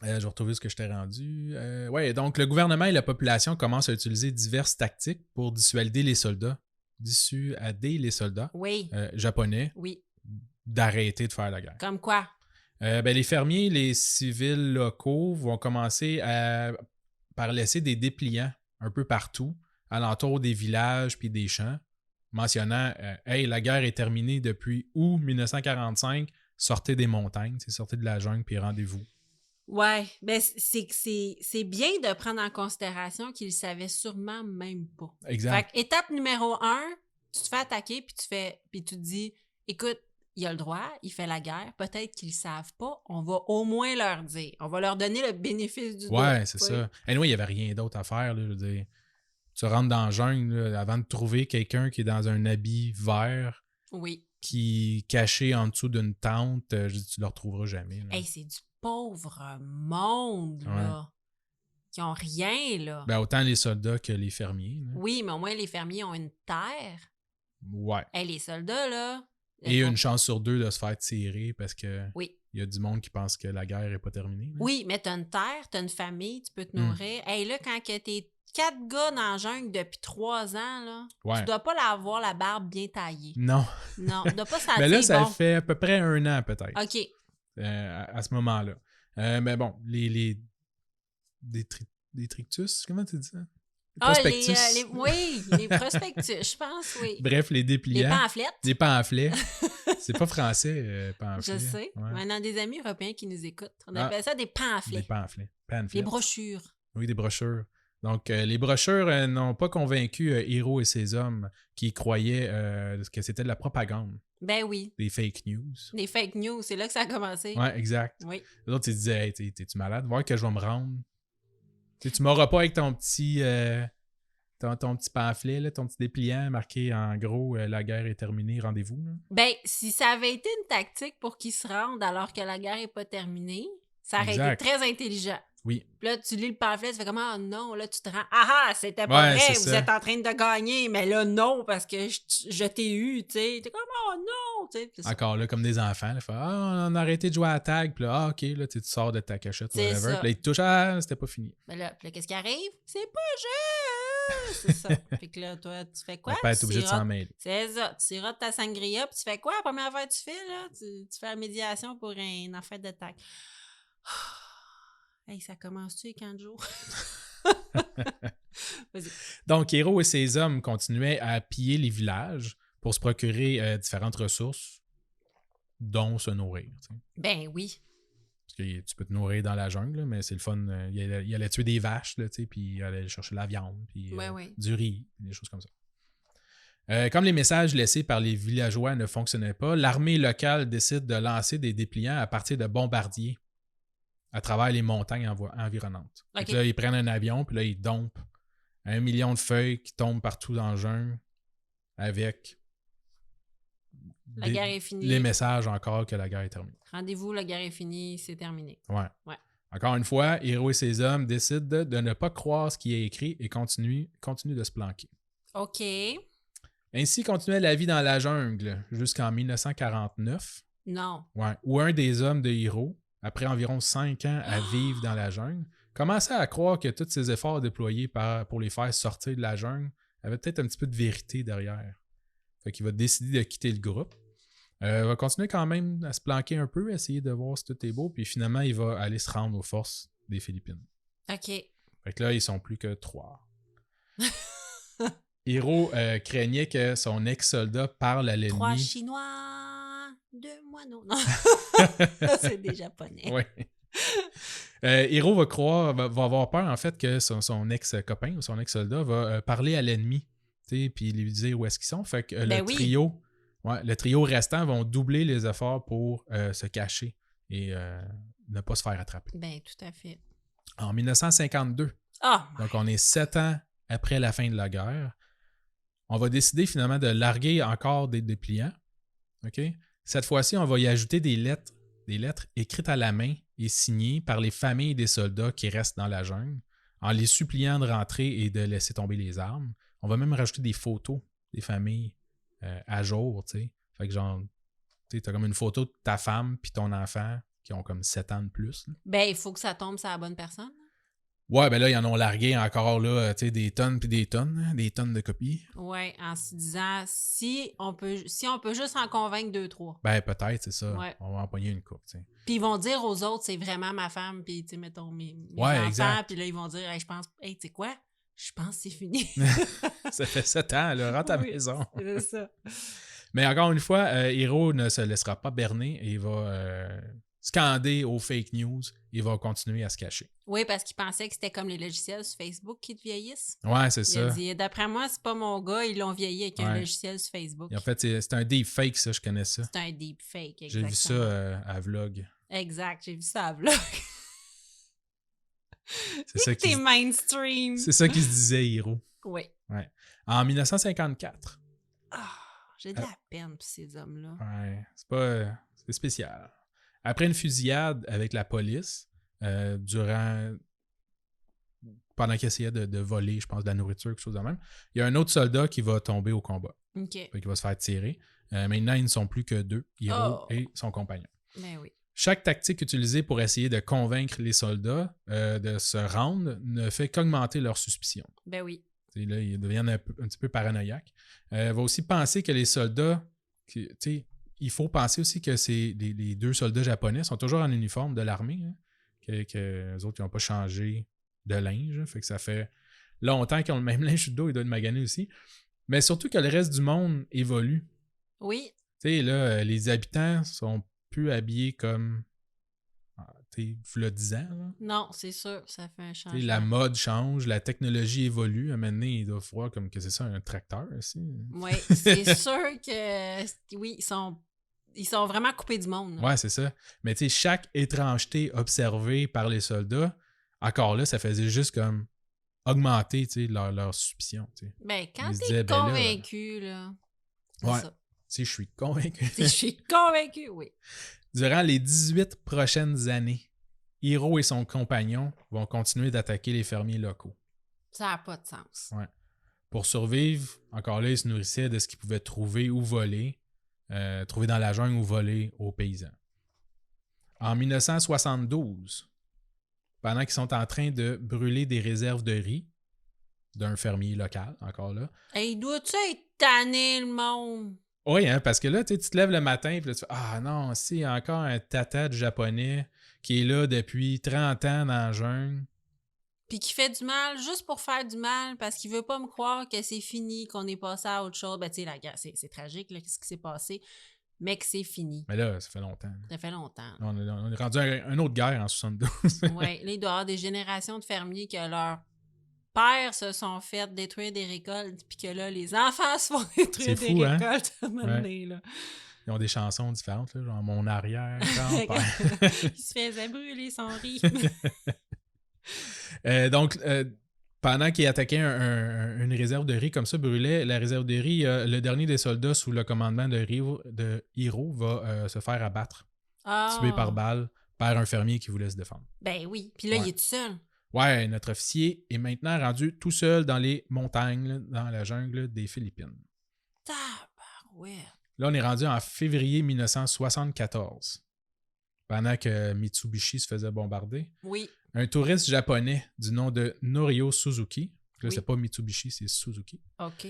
Je vais retrouver ce que je t'ai rendu. Ouais, donc le gouvernement et la population commencent à utiliser diverses tactiques pour dissuader les soldats. Oui. Japonais Oui. d'arrêter de faire la guerre. Comme quoi? Les fermiers, les civils locaux vont commencer par laisser des dépliants un peu partout, alentour des villages puis des champs, mentionnant hey, la guerre est terminée depuis août 1945, sortez des montagnes, sortez de la jungle puis rendez-vous. Ouais, ben c'est bien de prendre en considération qu'ils le savaient sûrement même pas. Exact. Fait que, étape numéro 1, tu te fais attaquer puis tu te dis, écoute, il a le droit, il fait la guerre, peut-être qu'ils le savent pas, on va au moins leur dire, on va leur donner le bénéfice du doute. Ouais, c'est ça. Anyway, il n'y avait rien d'autre à faire, là, je veux dire. Tu rentres dans la jungle là, avant de trouver quelqu'un qui est dans un habit vert, Oui. qui est caché en dessous d'une tente, je dis, tu le retrouveras jamais. Là. Hey, c'est du pauvre monde, là. Qui ont rien, là. Ben, autant les soldats que les fermiers. Là. Oui, mais au moins, les fermiers ont une terre. Ouais. Hey, les soldats, là, Et une chance sur 2 de se faire tirer parce que Oui. il y a du monde qui pense que la guerre n'est pas terminée. Là. Oui, mais t'as une terre, t'as une famille, tu peux te Mm. nourrir. Hey, là, quand que t'es 4 gars dans la jungle depuis 3 ans, là, Ouais. tu dois pas avoir la barbe bien taillée. Non. Non, tu dois pas sentir Mais là, ça bon. fait à peu près 1 an peut-être. OK. À ce moment-là. Mais bon, des trictus, comment tu dis ça? Prospectus. Oui, les prospectus, je pense, oui. Bref, les dépliants. Les pamphlets. Les pamphlets. C'est pas français, pamphlet. Je sais. Ouais. On a des amis européens qui nous écoutent. On appelle ça des pamphlets. Des pamphlets. Des brochures. Oui, des brochures. Donc, les brochures n'ont pas convaincu Héros et ses hommes qui croyaient que c'était de la propagande. Ben oui. Des fake news. Des fake news, c'est là que ça a commencé. Ouais, exact. Oui. Les autres, ils disaient, hey, t'es-tu malade? Voir que je vais me rendre. Tu m'auras pas avec ton petit ton petit pamphlet, là, ton petit dépliant marqué en gros la guerre est terminée, rendez-vous. Là. Ben, si ça avait été une tactique pour qu'ils se rendent alors que la guerre n'est pas terminée, ça aurait été très intelligent. Oui. Puis là, tu lis le pamphlet, tu fais comme ah non, là, tu te rends. Ah ah, c'était pas vrai, vous êtes en train de gagner, mais là, non, parce que je t'ai eu, tu sais. T'es comme oh non, tu sais. Encore là, comme des enfants, là, on a arrêté de jouer à la tag, puis là, ok, là, tu sors de ta cachette, whatever. Puis là, ils te touchent, c'était pas fini. Mais là, qu'est-ce qui arrive? C'est pas juste! C'est ça. Fait que là, toi, tu fais quoi? Mon père est obligé de s'en mêler. C'est ça. Tu sirotes ta sangria, puis tu fais quoi? La première affaire que tu fais, là? Tu fais la médiation pour une affaire de tag. Hey, ça commence-tu les 15 jours? Vas-y. Donc, Héros et ses hommes continuaient à piller les villages pour se procurer différentes ressources, dont se nourrir. T'sais. Ben oui. Parce que tu peux te nourrir dans la jungle, mais c'est le fun. Il allait tuer des vaches, là, puis il allait chercher de la viande, puis du riz, des choses comme ça. Comme les messages laissés par les villageois ne fonctionnaient pas, l'armée locale décide de lancer des dépliants à partir de bombardiers à travers les montagnes environnantes. Okay. Là, ils prennent un avion, puis là, ils dompent 1 million de feuilles qui tombent partout dans le jungle avec la guerre est finie. Les messages encore que la guerre est terminée. Rendez-vous, la guerre est finie, c'est terminé. Ouais. Encore une fois, Héros et ses hommes décident de ne pas croire ce qui est écrit et continuent de se planquer. OK. Ainsi continuait la vie dans la jungle jusqu'en 1949. Non. Ouais, où un des hommes de Héros, après environ 5 ans à vivre dans la jungle, commençait à croire que tous ces efforts déployés pour les faire sortir de la jungle avaient peut-être un petit peu de vérité derrière. Fait qu'il va décider de quitter le groupe. Il va continuer quand même à se planquer un peu, essayer de voir si tout est beau, puis finalement, il va aller se rendre aux forces des Philippines. OK. Fait que là, ils sont plus que 3. Héros craignait que son ex-soldat parle à l'ennemi. 3 Chinois, 2 moineaux. Non, c'est des Japonais. Oui. Héros va avoir peur, en fait, que son ex-copain ou son ex-soldat va parler à l'ennemi, puis lui dire où est-ce qu'ils sont. Fait que le trio restant vont doubler les efforts pour se cacher et ne pas se faire attraper. Ben, tout à fait. En 1952, donc on est 7 ans après la fin de la guerre, on va décider finalement de larguer encore des dépliants. Okay? Cette fois-ci, on va y ajouter des lettres écrites à la main et signées par les familles des soldats qui restent dans la jungle, en les suppliant de rentrer et de laisser tomber les armes. On va même rajouter des photos des familles à jour, tu sais. Fait que genre, tu sais, t'as comme une photo de ta femme puis ton enfant qui ont comme 7 ans de plus. Là. Ben, il faut que ça tombe sur la bonne personne. Ouais, ben là, ils en ont largué encore, là, tu sais, des tonnes puis des tonnes de copies. Ouais, en se disant, si on peut juste en convaincre 2-3. Ben, peut-être, c'est ça. Ouais. On va empoigner une coupe, tu sais. Puis ils vont dire aux autres, c'est vraiment ma femme, puis, tu sais, mettons, mes enfants, puis là, ils vont dire, hey, je pense, hey, tu sais quoi? Je pense que c'est fini. Ça fait 7 ans, là, rentre à la maison. C'est ça. Mais encore une fois, Héros ne se laissera pas berner et il va scander aux fake news. Il va continuer à se cacher. Oui, parce qu'il pensait que c'était comme les logiciels sur Facebook qui te vieillissent. Ouais, c'est ça. Il a dit, d'après moi, c'est pas mon gars, ils l'ont vieilli avec un logiciel sur Facebook. Et en fait, c'est un deepfake, ça, je connais ça. C'est un deepfake, exactement. J'ai vu ça à Vlog. Exact, j'ai vu ça à Vlog. C'est ça qui mainstream. C'est ça qui se disait, Héros. Oui. Ouais. En 1954. J'ai de la peine pour ces hommes-là. Ouais, c'est spécial. Après une fusillade avec la police, pendant qu'il essayait de voler, je pense, de la nourriture, quelque chose de même, il y a un autre soldat qui va tomber au combat. OK. Fait qu'il va se faire tirer. Maintenant, ils ne sont plus que 2, Hiro Oh! et son compagnon. Ben oui. Chaque tactique utilisée pour essayer de convaincre les soldats de se rendre ne fait qu'augmenter leur suspicion. Ben oui. T'sais, là, ils deviennent un petit peu paranoïaques. Va aussi penser que les soldats... il faut penser aussi que les 2 soldats japonais sont toujours en uniforme de l'armée. Hein, que les autres, ils n'ont pas changé de linge. Fait que ça fait longtemps qu'ils ont le même linge sur le dos. Ils doivent être maganés aussi. Mais surtout que le reste du monde évolue. Oui. Tu sais, là, les habitants sont plus habillés comme, v'là 10 ans. Là. Non, c'est sûr, ça fait un changement. La mode change, la technologie évolue. À un moment donné, ils doivent voir comme que c'est ça, un tracteur aussi. Oui, c'est sûr que oui, ils sont vraiment coupés du monde. Là. Ouais, c'est ça. Mais tu sais, chaque étrangeté observée par les soldats, encore là, ça faisait juste comme augmenter leur suspicion. T'sais. Ben, quand Ils se t'es disaient, convaincu, là, c'est ouais, ça. je suis convaincu. Je suis convaincu, oui. Durant les 18 prochaines années, Hiro et son compagnon vont continuer d'attaquer les fermiers locaux. Ça n'a pas de sens. Ouais. Pour survivre, encore là, ils se nourrissaient de ce qu'ils pouvaient trouver ou voler, trouver dans la jungle ou voler aux paysans. En 1972, pendant qu'ils sont en train de brûler des réserves de riz d'un fermier local, encore là. Hey, doit-tu être tanné, le monde? Oui, hein, parce que là, tu te lèves le matin et tu fais « Ah non, c'est encore un tata du japonais qui est là depuis 30 ans dans la jungle. » Puis qui fait du mal juste pour faire du mal parce qu'il veut pas me croire que c'est fini, qu'on est passé à autre chose. Ben, tu sais, la guerre, c'est tragique, là, qu'est-ce qui s'est passé, mais que c'est fini. Mais là, ça fait longtemps. Ça fait longtemps. On est rendu à une autre guerre en 72. Oui, là, il doit y avoir des générations de fermiers que leurs pères se sont fait détruire des récoltes, puis que là, les enfants se font détruire C'est des fou, hein? récoltes à un moment donné, là. Ils ont des chansons différentes, là, genre Mon arrière-grand-père. Il se faisait brûler son riz. Donc, pendant qu'ils attaquaient une réserve de riz comme ça, brûlait la réserve de riz, le dernier des soldats sous le commandement de Hiro va se faire abattre, tué par balle, par un fermier qui voulait se défendre. Ben oui. Puis là, il est tout seul. Ouais, notre officier est maintenant rendu tout seul dans les montagnes, là, dans la jungle des Philippines. Tabarouette. Là, on est rendu en février 1974, pendant que Mitsubishi se faisait bombarder. Oui. Un touriste japonais du nom de Norio Suzuki, là, Oui. c'est pas Mitsubishi, c'est Suzuki, OK.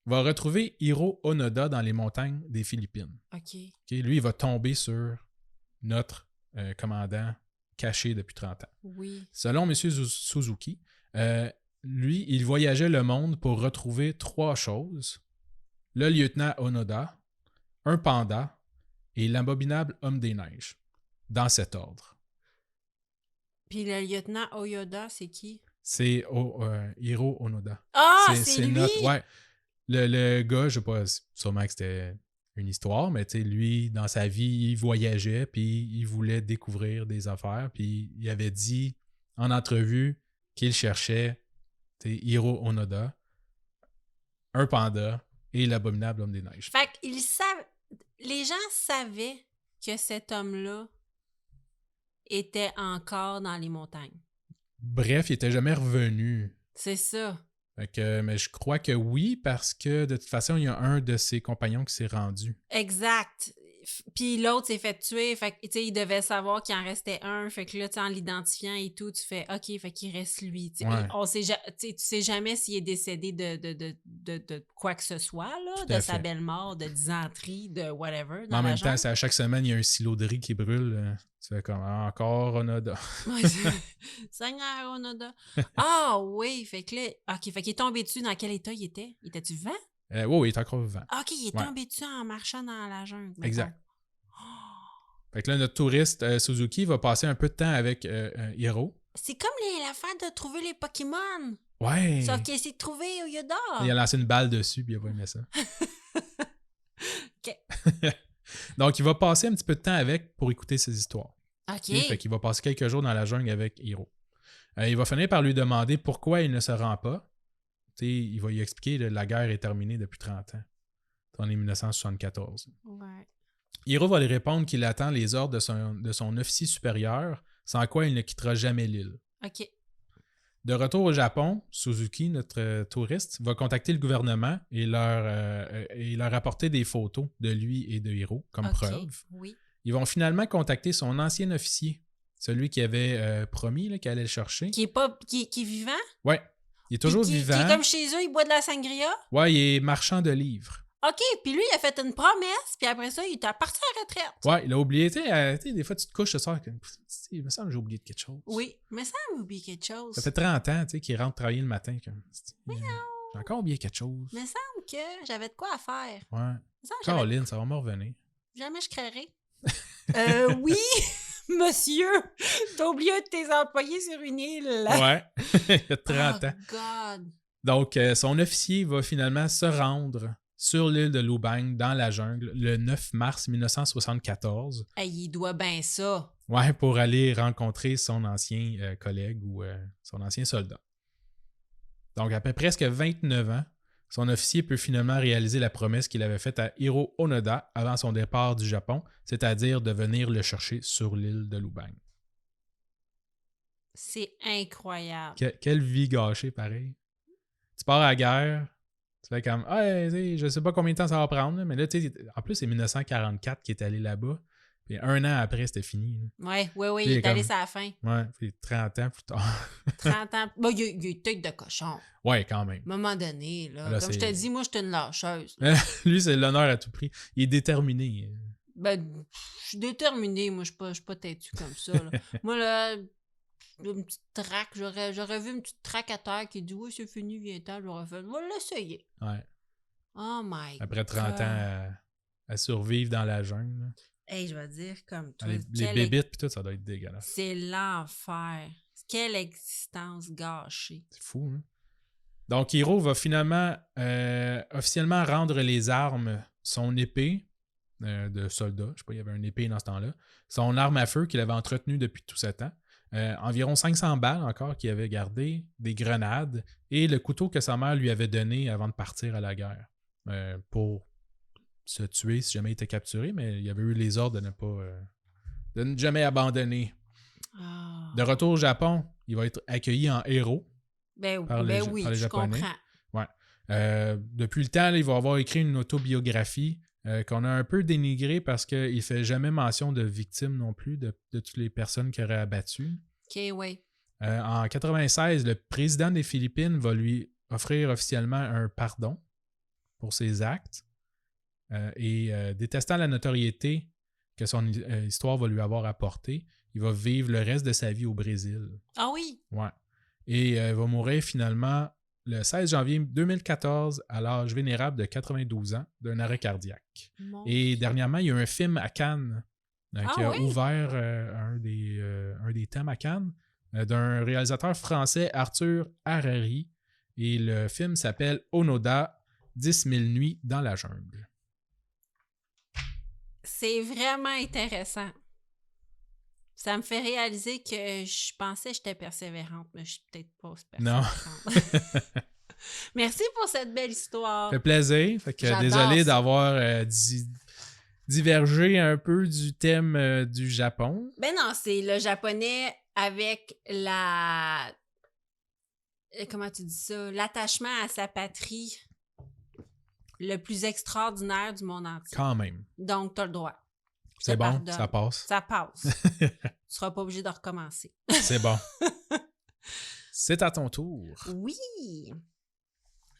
va retrouver Hiro Onoda dans les montagnes des Philippines. OK. Lui, il va tomber sur notre commandant caché depuis 30 ans. Oui. Selon M. Suzuki, lui, il voyageait le monde pour retrouver 3 choses. Le lieutenant Onoda, un panda et l'abominable homme des neiges. Dans cet ordre. Puis le lieutenant Oyoda, c'est qui? C'est Hiro Onoda. Ah, c'est lui? Ouais. Le gars, je sais pas, sûrement que c'était une histoire, mais tu sais, lui, dans sa vie, il voyageait, puis il voulait découvrir des affaires, puis il avait dit en entrevue qu'il cherchait Hiro Onoda, un panda et l'abominable homme des neiges. Fait qu'ils savent... Les gens savaient que cet homme-là était encore dans les montagnes. Bref, il était jamais revenu. C'est ça. Fait que, mais je crois que oui, parce que de toute façon, il y a un de ses compagnons qui s'est rendu. Exact. Puis l'autre s'est fait tuer. Fait que, tu sais, il devait savoir qu'il en restait un. Fait que là, tu sais, en l'identifiant et tout, tu fais OK, fait qu'il reste lui. Tu sais, Ouais. tu sais jamais s'il est décédé de quoi que ce soit, là, Tout à de sa fait. belle mort, de dysenterie, de whatever. Mais Dans en la même temps, jungle. c'est à chaque semaine, il y a un silo de riz qui brûle. Tu fais comme encore Onoda. Ouais, Seigneur Onoda. Ah oui, fait que là, OK, fait qu'il est tombé dessus. Dans quel état il était? Il était-tu vivant? Oui, il est encore vivant. OK, il est tombé dessus en marchant dans la jungle. mettons. Exact. Fait que là, notre touriste Suzuki va passer un peu de temps avec Hiro. C'est comme l'affaire de trouver les Pokémon. Ouais! Sauf qu'il essaie de trouver Oyoda. Il a lancé une balle dessus, puis il a pas aimé ça. OK. Donc, il va passer un petit peu de temps avec pour écouter ses histoires. OK. Fait qu'il va passer quelques jours dans la jungle avec Hiro. Il va finir par lui demander pourquoi il ne se rend pas. Il va lui expliquer que la guerre est terminée depuis 30 ans. On est 1974. Ouais. Hiro va lui répondre qu'il attend les ordres de son officier supérieur, sans quoi il ne quittera jamais l'île. OK. De retour au Japon, Suzuki, notre touriste, va contacter le gouvernement et leur apporter des photos de lui et de Hiro comme preuve. Oui. Ils vont finalement contacter son ancien officier, celui qui avait promis qu'il allait le chercher. Qui est vivant? Ouais, il est toujours vivant. Qui est comme chez eux, il boit de la sangria? Ouais, il est marchand de livres. OK, puis lui, il a fait une promesse, puis après ça, il est parti à la retraite. Ouais, il a oublié. Tu sais, des fois, tu te couches ce soir, il me semble que j'ai oublié de quelque chose. Oui, mais ça m'a oublié quelque chose. Ça fait 30 ans, tu sais, qu'il rentre travailler le matin. J'ai encore oublié quelque chose. Il me semble que j'avais de quoi à faire. Ouais. Caroline, ça va me revenir. Jamais je créerai. Oui, monsieur, t'as oublié un de tes employés sur une île. Ouais, il y a 30 ans. Oh God. Donc, son officier va finalement se rendre sur l'île de Lubang, dans la jungle, le 9 mars 1974. Hey, il doit bien ça. Ouais, pour aller rencontrer son ancien collègue ou son ancien soldat. Donc, après presque 29 ans, son officier peut finalement réaliser la promesse qu'il avait faite à Hiro Onoda avant son départ du Japon, c'est-à-dire de venir le chercher sur l'île de Lubang. C'est incroyable. Quelle vie gâchée, pareil. Tu pars à la guerre, tu fais comme, je sais pas combien de temps ça va prendre, mais là, tu sais, en plus, c'est 1944 qui est allé là-bas. Puis un an après, c'était fini. Oui, il est allé sur la fin. Ouais, puis 30 ans plus tard. 30 ans. Bon, il y a une tête de cochon. Ouais, quand même. À un moment donné, là comme c'est... je te dis, moi, je suis une lâcheuse. Lui, c'est l'honneur à tout prix. Il est déterminé. Ben, je suis déterminée. Moi, je suis pas têtue comme ça. Là. Moi, là, une petite traque, j'aurais vu une petite traque à terre qui dit « Oui, c'est fini, viens-t'en. » J'aurais fait « On va l'essayer. » Ouais. Oh my God. Après 30 ans à survivre dans la jungle. Hey, je vais dire comme toi. Les bébites pis tout, ça doit être dégueulasse. C'est l'enfer. Quelle existence gâchée. C'est fou, hein? Donc, Hiro va finalement officiellement rendre les armes, son épée de soldat, je sais pas, il y avait une épée dans ce temps-là, son arme à feu qu'il avait entretenue depuis tout ce temps, environ 500 balles encore qu'il avait gardé, des grenades et le couteau que sa mère lui avait donné avant de partir à la guerre pour se tuer si jamais il était capturé, mais il avait eu les ordres de ne jamais abandonner. Oh. De retour au Japon, il va être accueilli en héros par les je Japonais. comprends. Ouais. Depuis le temps, là, il va avoir écrit une autobiographie qu'on a un peu dénigrée parce qu'il ne fait jamais mention de victimes non plus, de toutes les personnes qu'il aurait abattues. OK, oui. En 96, le président des Philippines va lui offrir officiellement un pardon pour ses actes. Détestant la notoriété que son histoire va lui avoir apportée, il va vivre le reste de sa vie au Brésil. Ah oui? Ouais. Et il va mourir finalement le 16 janvier 2014 à l'âge vénérable de 92 ans d'un arrêt cardiaque. Et dernièrement, il y a eu un film à Cannes qui a ouvert un des thèmes à Cannes d'un réalisateur français, Arthur Harari. Et le film s'appelle Onoda, 10 000 nuits dans la jungle. C'est vraiment intéressant. Ça me fait réaliser que je pensais que j'étais persévérante, mais je suis peut-être pas persévérante. Non. Merci pour cette belle histoire. Ça fait plaisir. Fait que désolé d'avoir divergé un peu du thème du Japon. Ben non, c'est le japonais avec comment tu dis ça? L'attachement à sa patrie le plus extraordinaire du monde entier. Quand même. Donc, t'as le droit. C'est bon, pardonne. Ça passe. Ça passe. Tu seras pas obligé de recommencer. C'est bon. C'est à ton tour. Oui.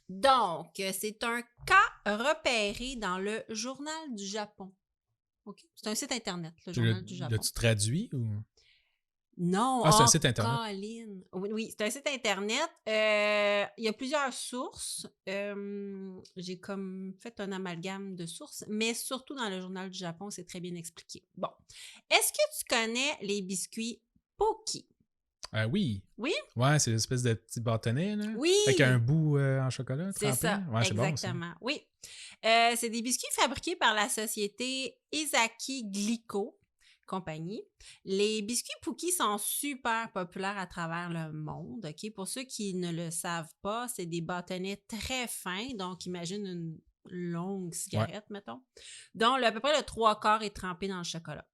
Donc, c'est un cas repéré dans le Journal du Japon. OK? C'est un site Internet, le Journal du Japon. L'as-tu traduit ou... Non. C'est un site Internet. Colline. Oui, c'est un site Internet. Il y a plusieurs sources. J'ai comme fait un amalgame de sources, mais surtout dans le Journal du Japon, c'est très bien expliqué. Bon. Est-ce que tu connais les biscuits Pocky? Oui. Oui? Ouais, c'est l'espèce de petit bâtonnet, là. Oui! Avec un bout en chocolat. C'est ça, ouais, exactement. Bon, oui. C'est des biscuits fabriqués par la société Ezaki Glico Compagnie. Les biscuits Pookie sont super populaires à travers le monde. OK? Pour ceux qui ne le savent pas, c'est des bâtonnets très fins. Donc, imagine une longue cigarette, mettons, dont à peu près le 3/4 est trempé dans le chocolat.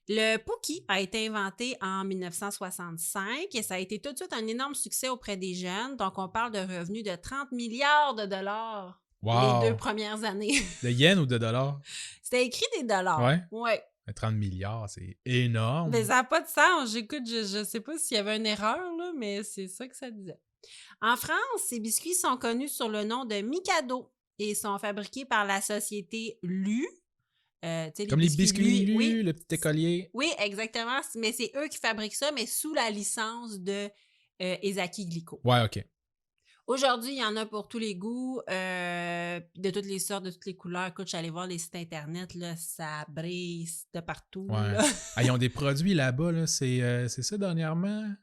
Le Pookie a été inventé en 1965 et ça a été tout de suite un énorme succès auprès des jeunes. Donc, on parle de revenus de 30 milliards de dollars les 2 Wow! premières années. De yens ou de dollars? C'était écrit des dollars. Ouais? Ouais. 30 milliards, c'est énorme. Mais ça n'a pas de sens. J'écoute, je sais pas s'il y avait une erreur, là, mais c'est ça que ça disait. En France, ces biscuits sont connus sur le nom de Mikado et sont fabriqués par la société Lu. Comme les biscuits Lu, oui. le petit écolier. Oui, exactement. Mais c'est eux qui fabriquent ça, mais sous la licence de Ezaki Glico. Ouais, OK. Aujourd'hui, il y en a pour tous les goûts, de toutes les sortes, de toutes les couleurs. Écoute, je suis allée voir les sites Internet, là, ça brise de partout. Ouais. Là. Ah, ils ont des produits là-bas, là. C'est ça dernièrement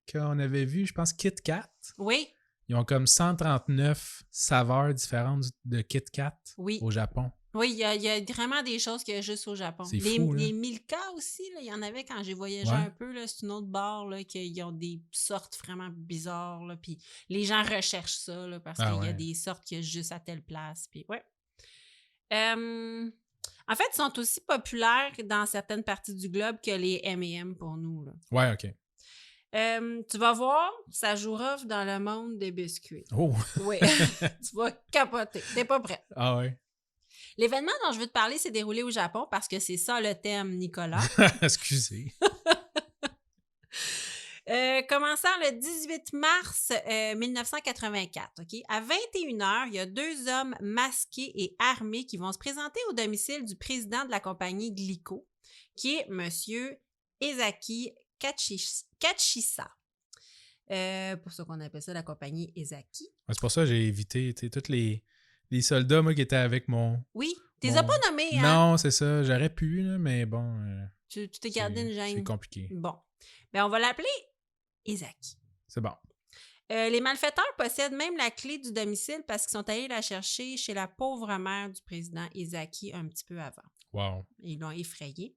qu'on avait vu, je pense, Kit Kat. Oui, Ils ont comme 139 saveurs différentes de Kit Kat oui. au Japon. Oui, il y a vraiment des choses qu'il y a juste au Japon. C'est fou, là. Les Milka aussi, là, il y en avait quand j'ai voyagé Ouais. un peu. Là, c'est une autre barre là, qu'ils ont des sortes vraiment bizarres. Là, puis les gens recherchent ça là, parce qu'il y a des sortes qu'il y a juste à telle place. Puis, ouais. En fait, ils sont aussi populaires dans certaines parties du globe que les M&M pour nous. Là. Ouais, OK. Tu vas voir, ça joue rough dans le monde des biscuits. Oh! Oui, tu vas capoter. T'es pas prêt. Ah ouais. L'événement dont je veux te parler s'est déroulé au Japon parce que c'est ça le thème, Nicolas. Excusez. Commençant le 18 mars 1984, OK? À 21h, il y a 2 hommes masqués et armés qui vont se présenter au domicile du président de la compagnie Glico, qui est M. Ezaki Kachisa. Pour ça qu'on appelle ça la compagnie Ezaki. C'est pour ça que j'ai évité tous les soldats, moi, qui étaient avec mon... Oui, tu les as pas nommés, hein? Non, c'est ça. J'aurais pu, là, mais bon... Tu t'es gardé une gêne. C'est compliqué. Bon. Ben, on va l'appeler Ezaki. C'est bon. Les malfaiteurs possèdent même la clé du domicile parce qu'ils sont allés la chercher chez la pauvre mère du président Ezaki un petit peu avant. Wow. Ils l'ont effrayée.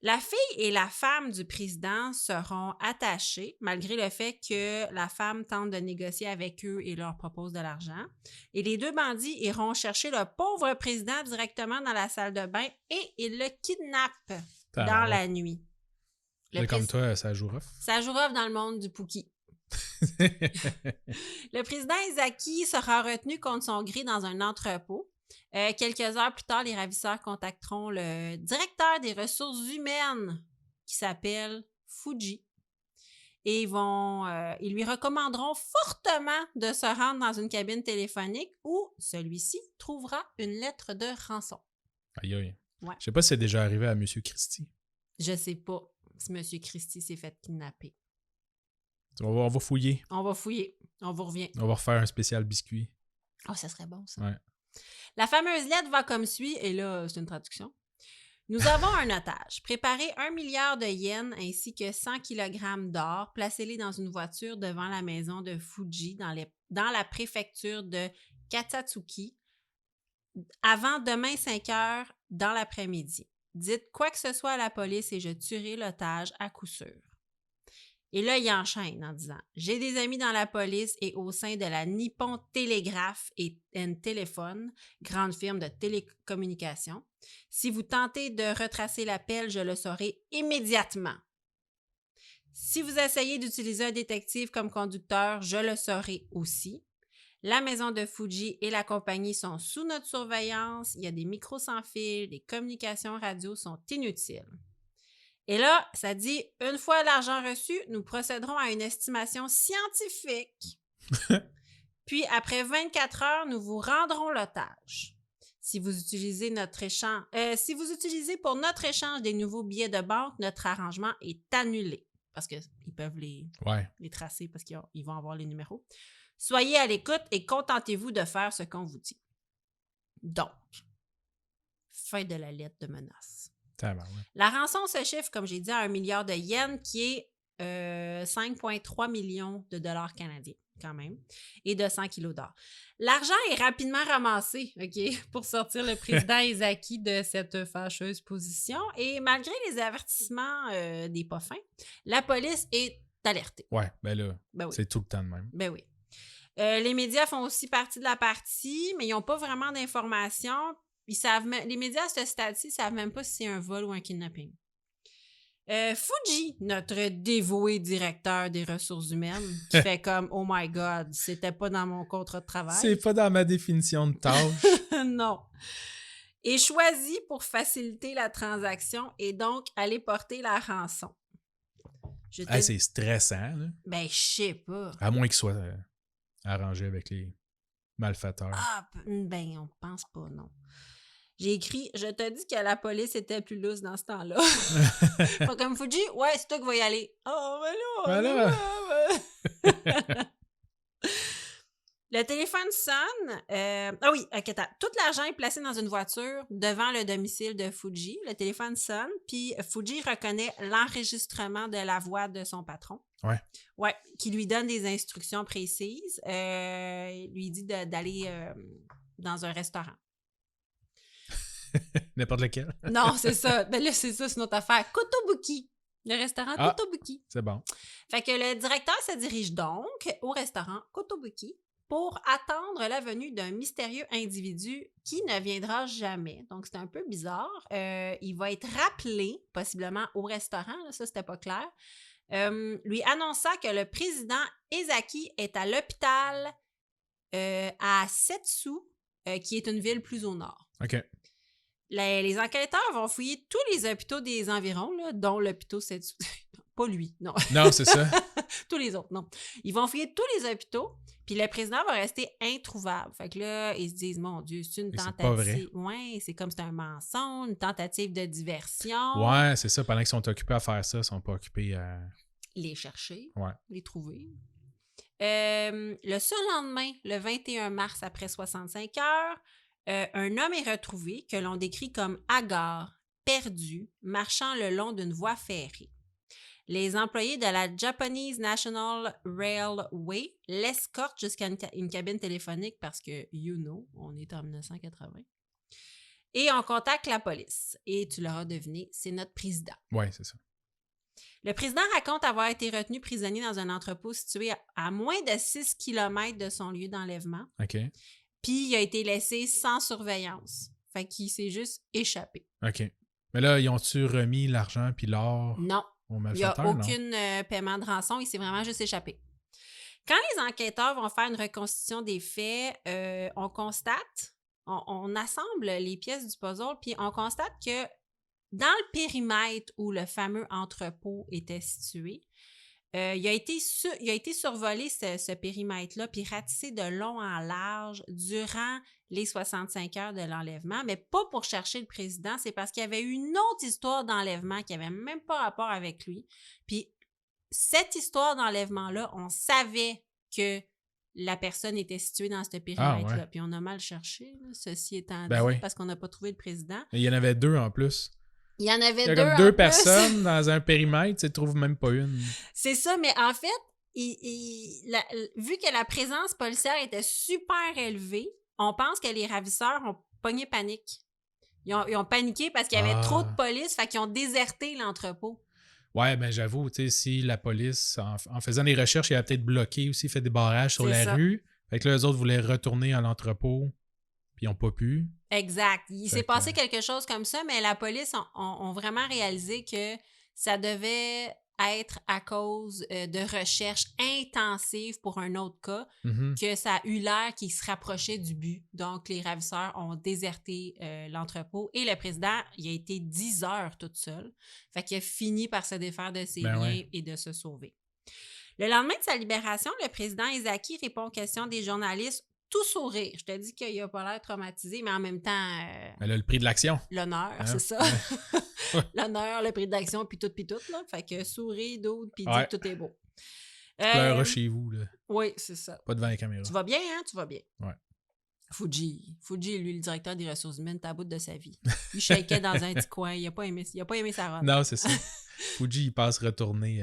La fille et la femme du président seront attachées, malgré le fait que la femme tente de négocier avec eux et leur propose de l'argent. Et les 2 bandits iront chercher le pauvre président directement dans la salle de bain et ils le kidnappent dans la nuit. Comme toi, ça joue rough. Ça joue rough dans le monde du Pookie. Le président Ezaki sera retenu contre son gré dans un entrepôt. Quelques heures plus tard, les ravisseurs contacteront le directeur des ressources humaines qui s'appelle Fuji et ils lui recommanderont fortement de se rendre dans une cabine téléphonique où celui-ci trouvera une lettre de rançon. Aïe aïe. Ouais. Je sais pas si c'est déjà arrivé à M. Christie. Je sais pas si M. Christie s'est fait kidnapper. On va fouiller. On va fouiller. On vous revient. On va refaire un spécial biscuit. Oh, ça serait bon, ça. Ouais. La fameuse lettre va comme suit, et là, c'est une traduction. Nous avons un otage. Préparez 1 milliard de yens ainsi que 100 kg d'or. Placez-les dans une voiture devant la maison de Fuji dans la préfecture de Katsatsuki avant demain 5 heures dans l'après-midi. Dites quoi que ce soit à la police et je tuerai l'otage à coup sûr. Et là, il enchaîne en disant « J'ai des amis dans la police et au sein de la Nippon Télégraphe et Téléphone, grande firme de télécommunications. Si vous tentez de retracer l'appel, je le saurai immédiatement. Si vous essayez d'utiliser un détective comme conducteur, je le saurai aussi. La maison de Fuji et la compagnie sont sous notre surveillance. Il y a des micros sans fil, les communications radio sont inutiles. » Et là, ça dit, une fois l'argent reçu, nous procéderons à une estimation scientifique. Puis, après 24 heures, nous vous rendrons l'otage. Si vous utilisez pour notre échange des nouveaux billets de banque, notre arrangement est annulé. Parce qu'ils peuvent les tracer parce qu'ils vont avoir les numéros. Soyez à l'écoute et contentez-vous de faire ce qu'on vous dit. Donc, fin de la lettre de menace. La rançon se chiffre, comme j'ai dit, à 1 milliard de yens, qui est 5,3 millions de dollars canadiens, quand même, et de 100 kilos d'or. L'argent est rapidement ramassé, OK, pour sortir le président Ezaki de cette fâcheuse position. Et malgré les avertissements des pas fins, la police est alertée. Ouais, ben là, oui. C'est tout le temps de même. Ben oui. Les médias font aussi partie de la partie, mais ils n'ont pas vraiment d'informations. Les médias à ce stade-ci ne savent même pas si c'est un vol ou un kidnapping. Fuji, notre dévoué directeur des ressources humaines, qui fait comme « Oh my God, c'était pas dans mon contrat de travail. » C'est pas dans ma définition de tâche. Non. Est choisi pour faciliter la transaction et donc aller porter la rançon. C'est stressant, là. Ben, je sais pas. À moins qu'il soit arrangé avec les malfaiteurs. Ah, ben, on pense pas, non. J'ai écrit « Je te dis que la police était plus lousse dans ce temps-là. » Pas comme Fuji, « Ouais, c'est toi qui vas y aller. » Oh, ben là! Le téléphone sonne. Ah oui, ok, attends. Tout l'argent est placé dans une voiture devant le domicile de Fuji. Le téléphone sonne, puis Fuji reconnaît l'enregistrement de la voix de son patron. Ouais. Ouais, qui lui donne des instructions précises. Il lui dit d'aller dans un restaurant. N'importe lequel. Non, c'est ça. Ben là, c'est ça, c'est notre affaire. Kotobuki. Le restaurant Kotobuki. C'est bon. Fait que le directeur se dirige donc au restaurant Kotobuki pour attendre la venue d'un mystérieux individu qui ne viendra jamais. Donc, c'est un peu bizarre. Il va être rappelé, possiblement, au restaurant. Là, ça, c'était pas clair. Lui annonçant que le président Ezaki est à l'hôpital à Setsu, qui est une ville plus au nord. OK. Les enquêteurs vont fouiller tous les hôpitaux des environs, là, dont l'hôpital Setsu. Pas lui, non. Non, c'est ça. Tous les autres, non. Ils vont fouiller tous les hôpitaux, puis le président va rester introuvable. Fait que là, ils se disent, mon Dieu, c'est une tentative. C'est pas vrai. Ouais, c'est comme c'est un mensonge, une tentative de diversion. Ouais, c'est ça. Pendant qu'ils sont occupés à faire ça, ils sont pas occupés à... Les chercher, ouais. Les trouver. Le surlendemain, le 21 mars, après 65 heures, un homme est retrouvé que l'on décrit comme hagard, perdu, marchant le long d'une voie ferrée. Les employés de la Japanese National Railway l'escortent jusqu'à une cabine téléphonique parce que, on est en 1980. Et on contacte la police. Et tu l'auras deviné, c'est notre président. Oui, c'est ça. Le président raconte avoir été retenu prisonnier dans un entrepôt situé à moins de 6 km de son lieu d'enlèvement. OK. Puis il a été laissé sans surveillance. Fait qu'il s'est juste échappé. OK. Mais là, ils ont-tu remis l'argent puis l'or? Non. Il n'y a aucun paiement de rançon. Il s'est vraiment juste échappé. Quand les enquêteurs vont faire une reconstitution des faits, on constate, on assemble les pièces du puzzle, puis on constate que dans le périmètre où le fameux entrepôt était situé, il a été survolé ce périmètre-là, puis ratissé de long en large durant les 65 heures de l'enlèvement, mais pas pour chercher le président, c'est parce qu'il y avait une autre histoire d'enlèvement qui n'avait même pas rapport avec lui. Puis cette histoire d'enlèvement-là, on savait que la personne était située dans ce périmètre-là. Ouais. Puis on a mal cherché, là, ceci étant dit, oui. Parce qu'on n'a pas trouvé le président. Et il y en avait deux en plus. Il y en avait deux. Il y a comme deux personnes dans un périmètre, tu ne trouves même pas une. C'est ça, mais en fait, vu que la présence policière était super élevée, on pense que les ravisseurs ont pogné panique. Ils ont paniqué parce qu'il y avait trop de police, fait qu'ils ont déserté l'entrepôt. Ouais, ben j'avoue, tu sais, si la police, en faisant des recherches, il a peut-être bloqué aussi, fait des barrages sur la rue. Fait que là, eux autres voulaient retourner à l'entrepôt, puis ils n'ont pas pu. Exact. Il s'est passé quelque chose comme ça, mais la police ont vraiment réalisé que ça devait être à cause de recherches intensives pour un autre cas, que ça a eu l'air qu'ils se rapprochaient du but. Donc, les ravisseurs ont déserté l'entrepôt et le président, il a été 10 heures tout seul. Fait qu'il a fini par se défaire de ses liens et de se sauver. Le lendemain de sa libération, le président Ezaki répond aux questions des journalistes tout sourire. Je te dis qu'il n'a pas l'air traumatisé, mais en même temps... Elle a le prix de l'action. L'honneur, c'est ça. L'honneur, le prix de l'action, puis tout, là. Fait que souris, d'autres, puis dit que tout est beau. Tu pleuras chez vous, là. Oui, c'est ça. Pas devant les caméras. Tu vas bien, hein? Tu vas bien. Ouais. Fuji, lui, le directeur des ressources humaines, t'as bout de sa vie. Il shakeait dans un petit coin. Il n'a pas aimé sa robe. Non, c'est ça. Fuji, il passe retourner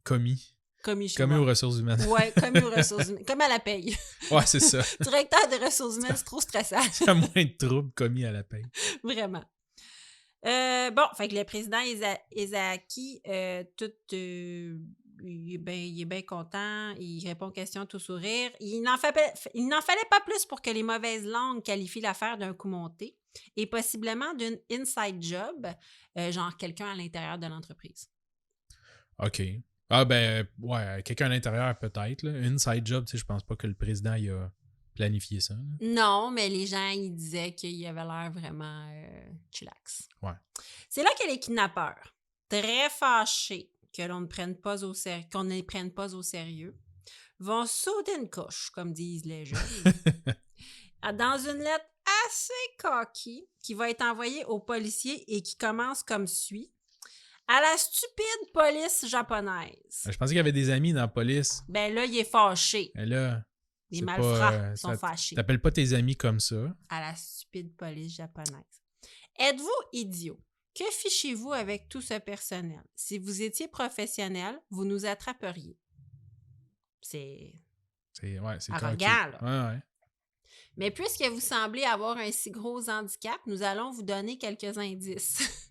commis. Commis aux ressources humaines. Oui, commis aux ressources humaines. Comme à la paye. Ouais, c'est ça. Directeur des ressources humaines, c'est trop stressant. Il y a moins de troubles commis à la paye. Vraiment. Bon, fait que le président Ezaki, il est bien content, il répond aux questions tout sourire. Il n'en fallait pas plus pour que les mauvaises langues qualifient l'affaire d'un coup monté. et possiblement d'une inside job, genre quelqu'un à l'intérieur de l'entreprise. OK. Ah ben, ouais, quelqu'un à l'intérieur peut-être. Là. Inside job, tu sais, je pense pas que le président il a planifié ça. Là. Non, mais les gens, ils disaient qu'il avait l'air vraiment chillax. Ouais. C'est là que les kidnappeurs, très fâchés que l'on ne prenne pas au sérieux, qu'on ne les prenne pas au sérieux, vont sauter une couche, comme disent les jeunes, dans une lettre assez coquille qui va être envoyée aux policiers et qui commence comme suit. À la stupide police japonaise. Je pensais qu'il y avait des amis dans la police. Ben là, il est fâché. Mais là, Les c'est malfrats pas, sont fâchés. T'appelles pas tes amis comme ça. À la stupide police japonaise. Êtes-vous idiot? Que fichez-vous avec tout ce personnel? Si vous étiez professionnel, vous nous attraperiez. C'est C'est arrogant, coquille. là. Ouais. Mais puisque vous semblez avoir un si gros handicap, nous allons vous donner quelques indices.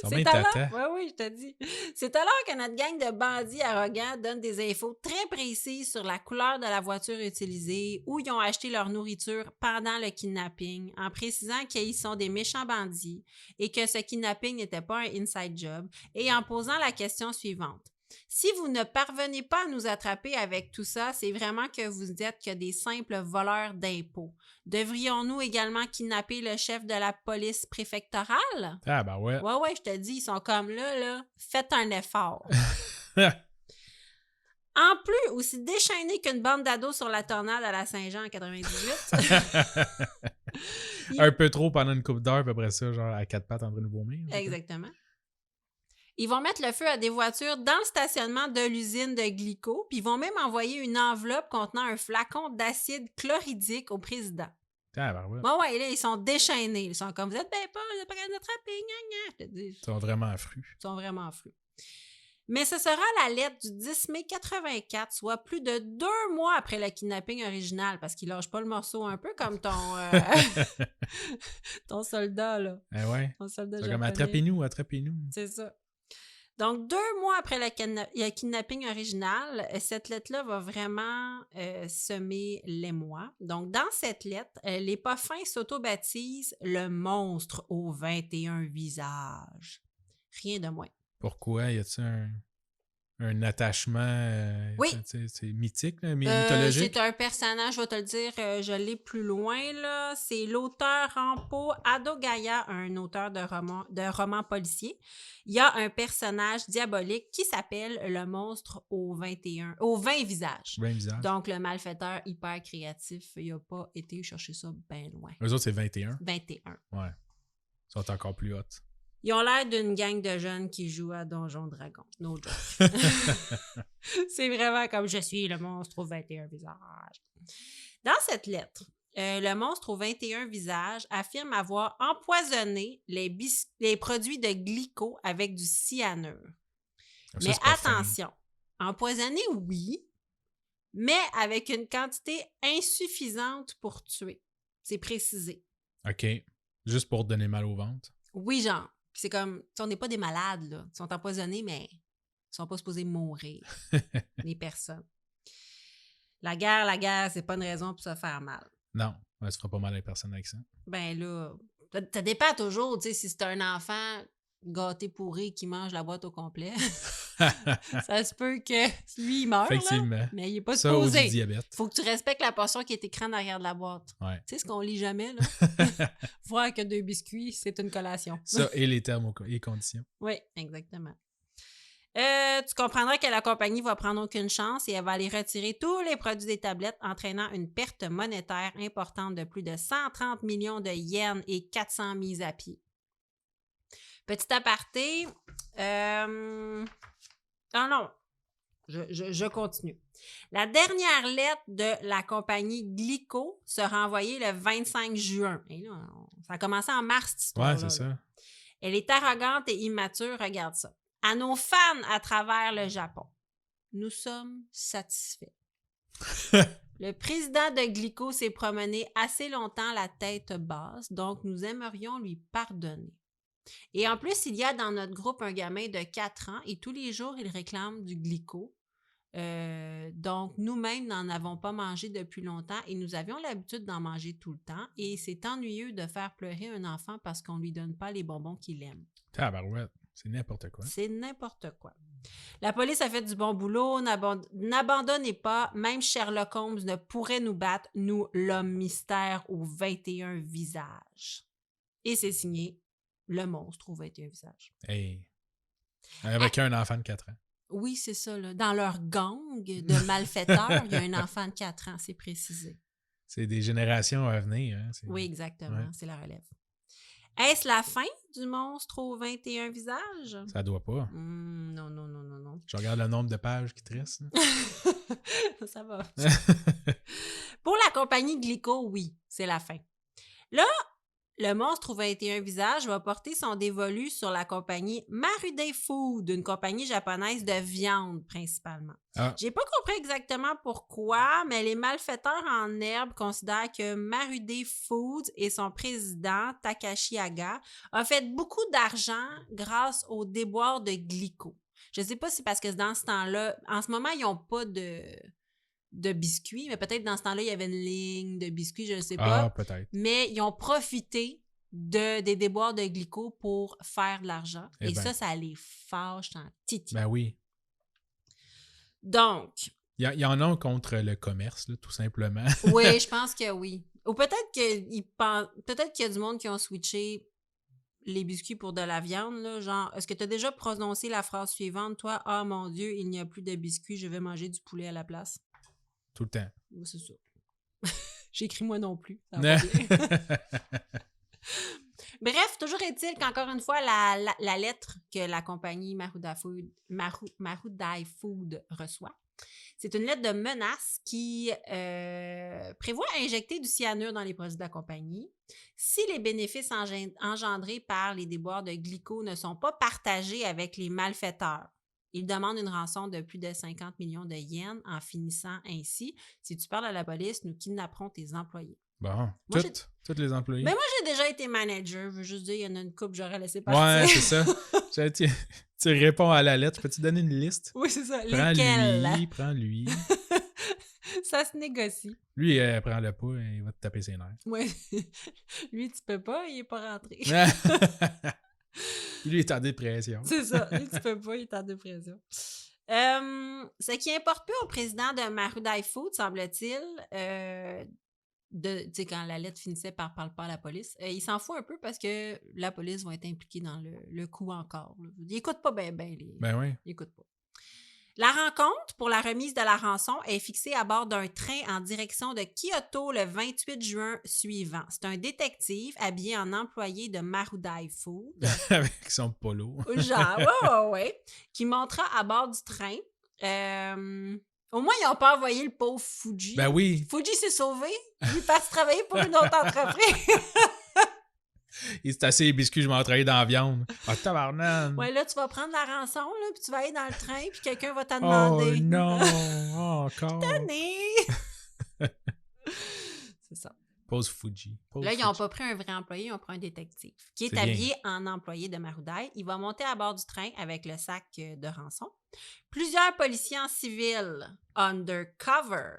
C'est alors, oui, je te dis. C'est alors que notre gang de bandits arrogants donne des infos très précises sur la couleur de la voiture utilisée, où ils ont acheté leur nourriture pendant le kidnapping, en précisant qu'ils sont des méchants bandits et que ce kidnapping n'était pas un inside job, et en posant la question suivante. Si vous ne parvenez pas à nous attraper avec tout ça, c'est vraiment que vous êtes que des simples voleurs d'impôts. Devrions-nous également kidnapper le chef de la police préfectorale? Ah, ben ouais. Ouais, je te dis, ils sont comme là, faites un effort. En plus, aussi déchaîné qu'une bande d'ados sur la tornade à la Saint-Jean en 98. Un peu trop pendant une couple d'heures, puis après ça, genre à quatre pattes en train de vomir. Exactement. Ils vont mettre le feu à des voitures dans le stationnement de l'usine de Glico, puis ils vont même envoyer une enveloppe contenant un flacon d'acide chlorhydrique au président. Ah, ben ouais. Ouais, là, ils sont déchaînés. Ils sont comme, vous êtes bien pas prêts de attraper, gna, gna. Ils sont vraiment frus. Ils sont vraiment frus. Mais ce sera la lettre du 10 mai 84, soit plus de 2 mois après le kidnapping original, parce qu'il lâche pas le morceau un peu comme ton, ton soldat, là. Ah ouais. Ton soldat C'est japonais. comme attrapez-nous. C'est ça. Donc, 2 mois après le kidnapping original, cette lettre-là va vraiment semer l'émoi. Donc, dans cette lettre, les Poffins s'auto-baptisent le monstre aux 21 visages. Rien de moins. Pourquoi? Y a-t-il un attachement Oui. C'est mythique, là, mythologique? C'est un personnage, je vais te le dire, je l'ai plus loin, là. C'est l'auteur Rampo Adogaya, un auteur de romans policiers. Il y a un personnage diabolique qui s'appelle le monstre aux 20 visages. 20 visages. Donc, le malfaiteur hyper créatif, il n'a pas été chercher ça bien loin. Eux autres, c'est 21. 21. Ouais. Ils sont encore plus hot. Ils ont l'air d'une gang de jeunes qui jouent à Donjon Dragon. No joke. C'est vraiment comme « Je suis le monstre aux 21 visages ». Dans cette lettre, le monstre aux 21 visages affirme avoir empoisonné les produits de Glico avec du cyanure. Ça, mais c'est pas attention, empoisonné, oui, mais avec une quantité insuffisante pour tuer. C'est précisé. OK. Juste pour te donner mal au ventre. Oui, genre. Puis c'est comme, on n'est pas des malades, là. Ils sont empoisonnés, mais ils sont pas supposés mourir, les personnes. La guerre, c'est pas une raison pour se faire mal. Non, ça fera pas mal à les personnes avec ça. Ben là, ça dépend toujours, tu sais, si c'est un enfant gâté pourri qui mange la boîte au complet. Ça se peut que lui, il meurt, effectivement. là, mais il est pas ça ou supposé. du diabète. Faut que tu respectes la portion qui est écrite en arrière de la boîte. Ouais. Tu sais ce qu'on lit jamais, là? Voir que 2 biscuits, c'est une collation. Ça et les termes et conditions. Oui, exactement. Tu comprendras que la compagnie va prendre aucune chance et elle va aller retirer tous les produits des tablettes, entraînant une perte monétaire importante de plus de 130 millions de yens et 400 mises à pied. Petit aparté. Non. Je continue. La dernière lettre de la compagnie Glico sera envoyée le 25 juin. Et là, ça a commencé en mars, cette histoire-là. Ouais, c'est ça. Elle est arrogante et immature, regarde ça. À nos fans à travers le Japon, nous sommes satisfaits. Le président de Glico s'est promené assez longtemps la tête basse, donc nous aimerions lui pardonner. Et en plus, il y a dans notre groupe un gamin de 4 ans et tous les jours, il réclame du Glico. Donc, nous-mêmes n'en avons pas mangé depuis longtemps et nous avions l'habitude d'en manger tout le temps. Et c'est ennuyeux de faire pleurer un enfant parce qu'on ne lui donne pas les bonbons qu'il aime. Tabarouette, c'est n'importe quoi. C'est n'importe quoi. La police a fait du bon boulot. N'abandonnez pas. Même Sherlock Holmes ne pourrait nous battre, nous, l'homme mystère aux 21 visages. Et c'est signé Le monstre aux 21 visages. Hey. Avec un enfant de 4 ans. Oui, c'est ça. Là. Dans leur gang de malfaiteurs, il y a un enfant de 4 ans, c'est précisé. C'est des générations à venir. Hein? Oui, exactement. Ouais. C'est la relève. Est-ce la fin du monstre aux 21 visages? Ça doit pas. Non. Je regarde le nombre de pages qui te restent. Ça va. Pour la compagnie Glico, oui, c'est la fin. Là, le monstre aux 21 visages va porter son dévolu sur la compagnie Maruday Food, une compagnie japonaise de viande principalement. Ah. J'ai pas compris exactement pourquoi, mais les malfaiteurs en herbe considèrent que Maruday Food et son président, Takashi Haga, a fait beaucoup d'argent grâce au déboire de Glico. Je sais pas si parce que dans ce temps-là, en ce moment, ils n'ont pas de biscuits, mais peut-être dans ce temps-là, il y avait une ligne de biscuits, je ne sais pas. Ah, peut-être. Mais ils ont profité des déboires de Glico pour faire de l'argent. Et ben. ça les fâche en titi. Ben oui. Donc... Il y en a contre le commerce, là, tout simplement. Oui, je pense que oui. Ou peut-être qu'il y a du monde qui ont switché les biscuits pour de la viande, là, genre, est-ce que tu as déjà prononcé la phrase suivante, toi, « Ah, mon Dieu, il n'y a plus de biscuits, je vais manger du poulet à la place. » Tout le temps. C'est ça. J'écris moi non plus. Bref, toujours est-il qu'encore une fois, la lettre que la compagnie Maruday Food reçoit, c'est une lettre de menace qui prévoit injecter du cyanure dans les produits de la compagnie si les bénéfices engendrés par les déboires de Glico ne sont pas partagés avec les malfaiteurs. Il demande une rançon de plus de 50 millions de yens en finissant ainsi. Si tu parles à la police, nous kidnapperons tes employés. Bon, tous les employés. Ben moi, j'ai déjà été manager. Je veux juste dire, il y en a une couple, j'aurais laissé partir. Ouais, c'est ça. Tu réponds à la lettre. Peux-tu donner une liste? Oui, c'est ça. Prends lui. Ça se négocie. Lui, prends-le pas, il va te taper ses nerfs. Oui. Lui, tu peux pas, il est pas rentré. Lui, il est en dépression. C'est ça. Lui, tu peux pas, il est en dépression. Ce qui importe peu au président de Maruday Food, semble-t-il, tu sais, quand la lettre finissait par « parle pas à la police », il s'en fout un peu parce que la police va être impliquée dans le coup encore. Là. Il écoute pas bien. Ben oui. Il écoute pas. La rencontre pour la remise de la rançon est fixée à bord d'un train en direction de Kyoto le 28 juin suivant. C'est un détective habillé en employé de Maruday Food. Avec son polo. Genre, ouais. Qui montera à bord du train. Au moins, ils n'ont pas envoyé le pauvre Fuji. Ben oui. Fuji s'est sauvé. Il passe travailler pour une autre entreprise. Il s'est assis les biscuits, je vais travailler dans la viande. Ah, tabarnak! Ouais, là, tu vas prendre la rançon, là, puis tu vas aller dans le train, puis quelqu'un va t'en demander. Oh non! Encore! Tanné! C'est ça. Pause Fuji. Là, ils n'ont pas pris un vrai employé, ils ont pris un détective qui est habillé en employé de Maruday. Il va monter à bord du train avec le sac de rançon. Plusieurs policiers en civil, undercover,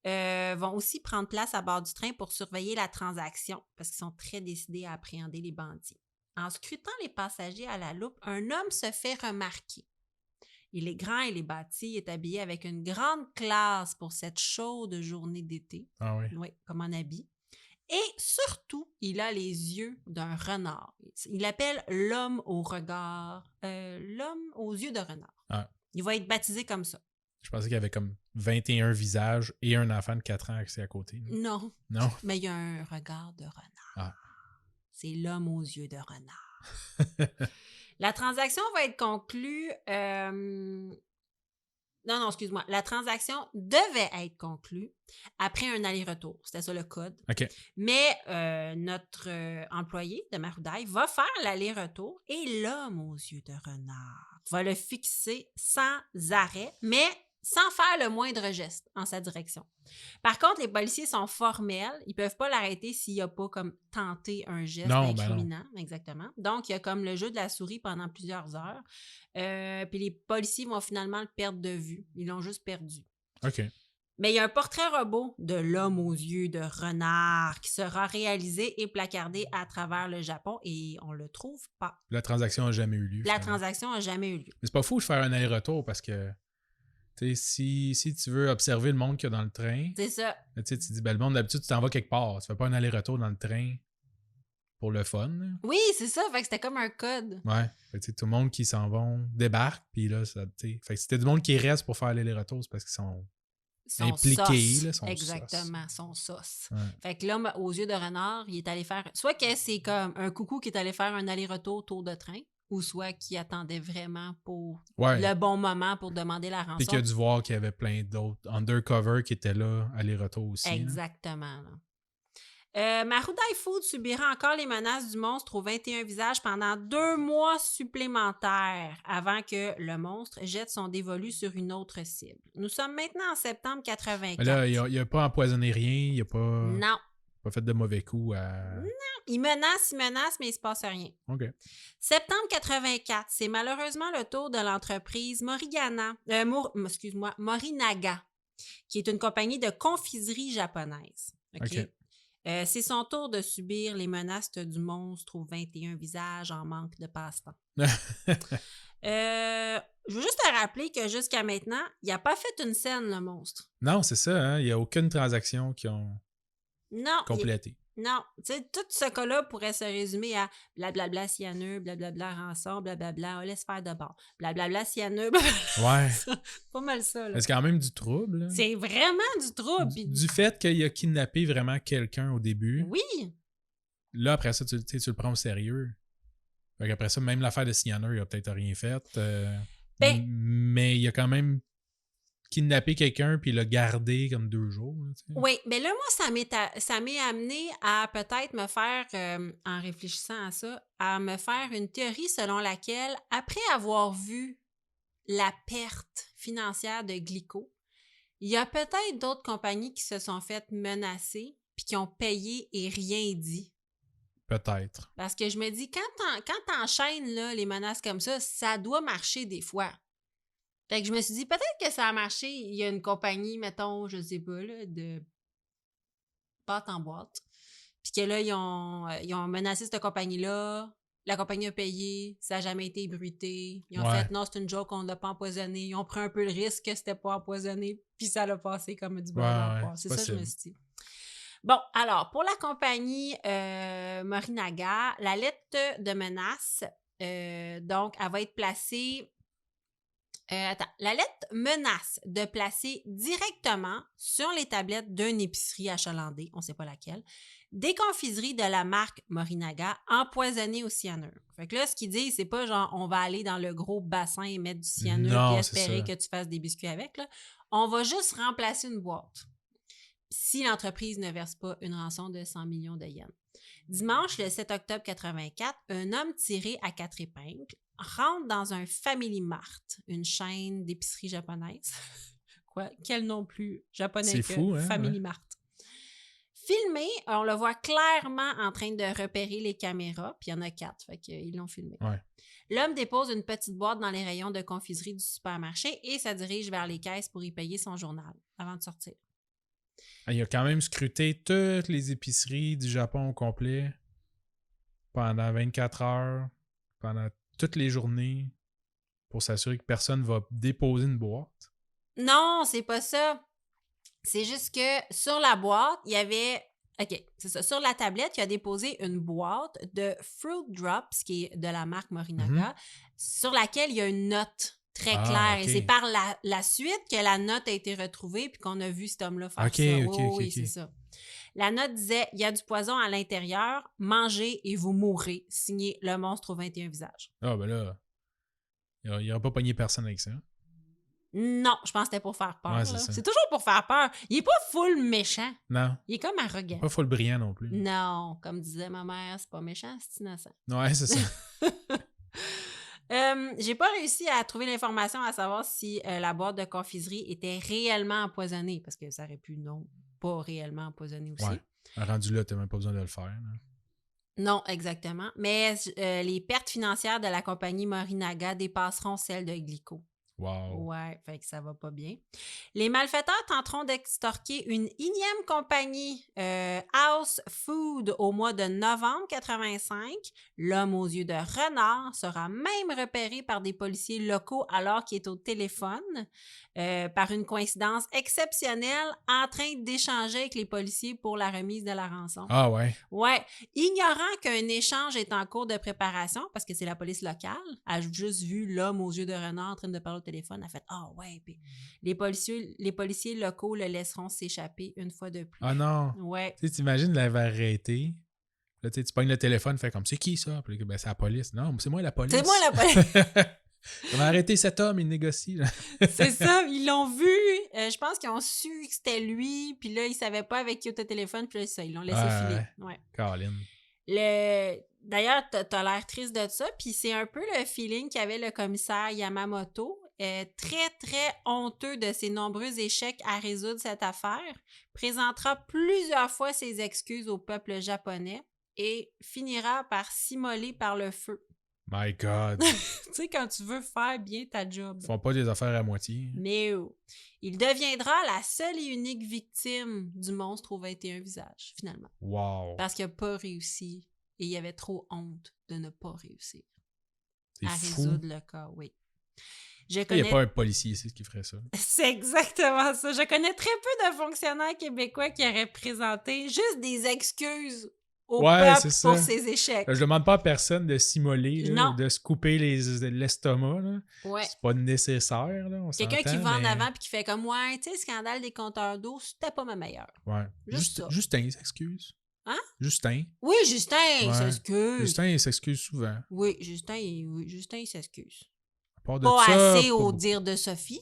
vont aussi prendre place à bord du train pour surveiller la transaction parce qu'ils sont très décidés à appréhender les bandits. En scrutant les passagers à la loupe, un homme se fait remarquer. Il est grand, il est bâti, il est habillé avec une grande classe pour cette chaude journée d'été. Ah oui? Oui, comme en habit. Et surtout, il a les yeux d'un renard. Il l'appelle l'homme au regard, l'homme aux yeux de renard. Ah. Il va être baptisé comme ça. Je pensais qu'il y avait comme 21 visages et un enfant de 4 ans assis à côté. Non. Non? Mais il y a un regard de renard. Ah. C'est l'homme aux yeux de renard. La transaction va être conclue... Non, excuse-moi. La transaction devait être conclue après un aller-retour. C'était ça le code. OK. Mais notre employé de Maruday va faire l'aller-retour et l'homme aux yeux de renard va le fixer sans arrêt, mais sans faire le moindre geste en sa direction. Par contre, les policiers sont formels. Ils peuvent pas l'arrêter s'il n'a pas comme tenté un geste Non, ben non. incriminant. Exactement. Donc, il y a comme le jeu de la souris pendant plusieurs heures. Puis les policiers vont finalement le perdre de vue. Ils l'ont juste perdu. OK. Mais il y a un portrait robot de l'homme aux yeux de renard qui sera réalisé et placardé à travers le Japon et on le trouve pas. La transaction n'a jamais eu lieu. La finalement. transaction n'a jamais eu lieu. Mais c'est pas fou de faire un aller-retour parce que tu sais, si tu veux observer le monde qu'il y a dans le train, C'est ça. tu sais, tu dis ben, le monde d'habitude, tu t'en vas quelque part. Tu fais pas un aller-retour dans le train pour le fun. Là. Oui, c'est ça. Fait que c'était comme un code. Ouais. Fait que, tu sais, tout le monde qui s'en vont débarque, puis là, ça, tu sais. Fait que c'était du monde qui reste pour faire l'aller-retour, c'est parce qu'ils sont Son impliqués, sauce. là, son Exactement, son sauce. Ouais. Fait que l'homme aux yeux de renard, il est allé faire... Soit que c'est comme un coucou qui est allé faire un aller-retour tour de train, ou soit qu'il attendait vraiment pour Ouais. le bon moment pour demander la rançon. Puis qu'il a dû voir qu'il y avait plein d'autres undercover qui étaient là, aller-retour aussi. là. Exactement. Marudai Food subira encore les menaces du monstre aux 21 visages pendant 2 mois supplémentaires avant que le monstre jette son dévolu sur une autre cible. Nous sommes maintenant en septembre 84. Mais là, il a pas empoisonné rien, il a pas, Non. pas fait de mauvais coups à... Il menace, mais il se passe rien. OK. Septembre 84, c'est malheureusement le tour de l'entreprise Morinaga, qui est une compagnie de confiserie japonaise. OK? C'est son tour de subir les menaces du monstre aux 21 visages en manque de passe-temps. Je veux juste te rappeler que jusqu'à maintenant, il n'a pas fait une scène, le monstre. Non, c'est ça, hein? Il n'y a aucune transaction qui ont Non. complété. Non, tu sais, tout ce cas-là pourrait se résumer à blablabla cyanure, blablabla rançon, blablabla, on laisse faire de bord. Blablabla cyanure, Ouais. c'est pas mal ça, là. C'est quand même du trouble. Là. C'est vraiment du trouble. Du fait qu'il a kidnappé vraiment quelqu'un au début. Oui. Là, après ça, tu le prends au sérieux. Fait qu'après ça, même l'affaire de cyanure, il a peut-être rien fait. Mais il a quand même kidnappé quelqu'un puis il l'a gardé comme 2 jours. Là, tu sais. Oui, mais là, moi, ça m'est amené à peut-être me faire, en réfléchissant à ça, à me faire une théorie selon laquelle, après avoir vu la perte financière de Glico, il y a peut-être d'autres compagnies qui se sont faites menacer puis qui ont payé et rien dit. Peut-être. Parce que je me dis, quand t'enchaînes là, les menaces comme ça doit marcher des fois. Fait que je me suis dit, peut-être que ça a marché. Il y a une compagnie, mettons, je sais pas, là, de pâte en boîte. Puis que là, ils ont menacé cette compagnie-là. La compagnie a payé. Ça n'a jamais été ébruité. Ils ont fait, non, c'est une joke, on ne l'a pas empoisonné. Ils ont pris un peu le risque que c'était pas empoisonné. Puis ça l'a passé comme du bon emploi. C'est ça que je me suis dit. Bon, alors, pour la compagnie Morinaga, la lettre de menace, donc, elle va être placée... la lettre menace de placer directement sur les tablettes d'une épicerie achalandée, on ne sait pas laquelle, des confiseries de la marque Morinaga empoisonnées au cyanure. Fait que là, ce qu'ils disent, c'est pas genre on va aller dans le gros bassin et mettre du cyanure et espérer que tu fasses des biscuits avec. Là. On va juste remplacer une boîte si l'entreprise ne verse pas une rançon de 100 millions de yens. Dimanche, le 7 octobre 84, un homme tiré à 4 épingles rentre dans un Family Mart, une chaîne d'épicerie japonaise. Quoi? Quel nom plus japonais que fou, hein? Family Mart. Filmé, on le voit clairement en train de repérer les caméras, puis il y en a 4, fait qu'ils l'ont filmé. Ouais. L'homme dépose une petite boîte dans les rayons de confiserie du supermarché et se dirige vers les caisses pour y payer son journal avant de sortir. Il a quand même scruté toutes les épiceries du Japon au complet pendant 24 heures, pendant toutes les journées, pour s'assurer que personne va déposer une boîte. Non, c'est pas ça. C'est juste que sur la boîte, il y avait... OK, c'est ça. Sur la tablette, il a déposé une boîte de Fruit Drops, qui est de la marque Morinaga, sur laquelle il y a une note très claire. Okay. Et c'est par la suite que la note a été retrouvée puis qu'on a vu cet homme-là faire ça. Oui, c'est ça. La note disait « Il y a du poison à l'intérieur, mangez et vous mourrez. Signé le monstre aux 21 visages. » Ah, ben là, il n'aurait pas pogné personne avec ça. Non, je pense que c'était pour faire peur. Ouais, c'est toujours pour faire peur. Il est pas full méchant. Non. Il est comme arrogant. Pas full brillant non plus. Non, comme disait ma mère, c'est pas méchant, c'est innocent. Ouais, c'est ça. J'ai pas réussi à trouver l'information à savoir si la boîte de confiserie était réellement empoisonnée, parce que ça aurait pu, non, pas réellement empoisonnée aussi. Ouais. Rendu là, t'as même pas besoin de le faire. Là. Non, exactement. Mais les pertes financières de la compagnie Morinaga dépasseront celles de Glico. Wow. Ouais, fait que ça va pas bien. Les malfaiteurs tenteront d'extorquer une énième compagnie, House Food, au mois de novembre 85. L'homme aux yeux de renard sera même repéré par des policiers locaux alors qu'il est au téléphone, par une coïncidence exceptionnelle, en train d'échanger avec les policiers pour la remise de la rançon. Ah ouais. Ouais, ignorant qu'un échange est en cours de préparation, parce que c'est la police locale, a juste vu l'homme aux yeux de renard en train de parler au téléphone, a fait « Ah ouais », puis les policiers locaux le laisseront s'échapper une fois de plus. Ah non. Ouais. Tu sais, t'imagines l'avoir arrêté. Là, tu pognes le téléphone, fait comme « C'est qui ça? » Puis ben, c'est la police. Non, c'est moi la police. C'est moi la police. On va arrêter cet homme, il négocie. Là. C'est ça, ils l'ont vu. Je pense qu'ils ont su que c'était lui, puis là, ils savaient pas avec qui était au téléphone, puis là, ça, ils l'ont laissé filer. Ouais. Caroline. D'ailleurs, t'as l'air triste de ça, puis c'est un peu le feeling qu'avait le commissaire Yamamoto, très, très honteux de ses nombreux échecs à résoudre cette affaire, présentera plusieurs fois ses excuses au peuple japonais et finira par s'immoler par le feu. My God. Tu sais, quand tu veux faire bien ta job. Ils font pas des affaires à moitié. No. Il deviendra la seule et unique victime du monstre aux 21 visages, finalement. Wow. Parce qu'il n'a pas réussi et il avait trop honte de ne pas réussir C'est à fou. résoudre le cas, oui. Il n'y a pas un policier ici qui ferait ça. C'est exactement ça. Je connais très peu de fonctionnaires québécois qui auraient présenté juste des excuses au peuple pour ses échecs. Je demande pas à personne de s'immoler ou de se couper l'estomac. Là. Ouais. C'est pas nécessaire. Là, quelqu'un qui va en avant et qui fait comme « Ouais, tu sais, le scandale des compteurs d'eau, c'était pas ma meilleure. » Ouais. Justin s'excuse. Hein? Justin. Oui, Justin s'excuse. Justin, il s'excuse souvent. Oui, Justin, il s'excuse. Pas ça, assez au dire de Sophie.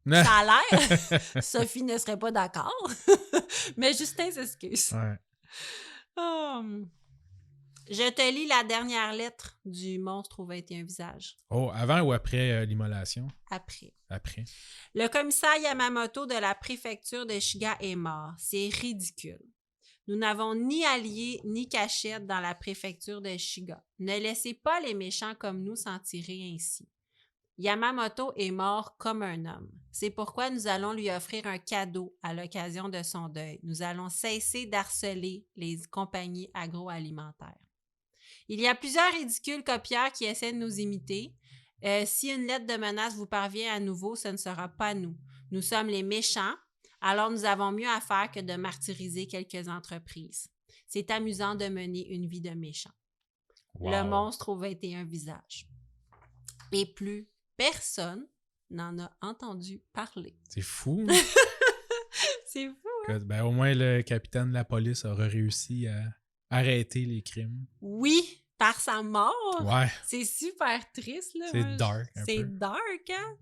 Ça a l'air. Sophie ne serait pas d'accord. Mais Justin s'excuse. Ouais. Je te lis la dernière lettre du monstre aux 21 visages. Oh, avant ou après l'immolation? Après. Le commissaire Yamamoto de la préfecture de Shiga est mort. C'est ridicule. Nous n'avons ni alliés ni cachette dans la préfecture de Shiga. Ne laissez pas les méchants comme nous s'en tirer ainsi. Yamamoto est mort comme un homme. C'est pourquoi nous allons lui offrir un cadeau à l'occasion de son deuil. Nous allons cesser d'harceler les compagnies agroalimentaires. Il y a plusieurs ridicules copieurs qui essaient de nous imiter. Si une lettre de menace vous parvient à nouveau, ce ne sera pas nous. Nous sommes les méchants, alors nous avons mieux à faire que de martyriser quelques entreprises. C'est amusant de mener une vie de méchant. Wow. Le monstre aux 21 visages. Et plus personne n'en a entendu parler. C'est fou. C'est fou, hein? Ben, au moins, le capitaine de la police aura réussi à arrêter les crimes. Oui, par sa mort. Ouais. C'est super triste, là. C'est dark, un peu. C'est dark, hein?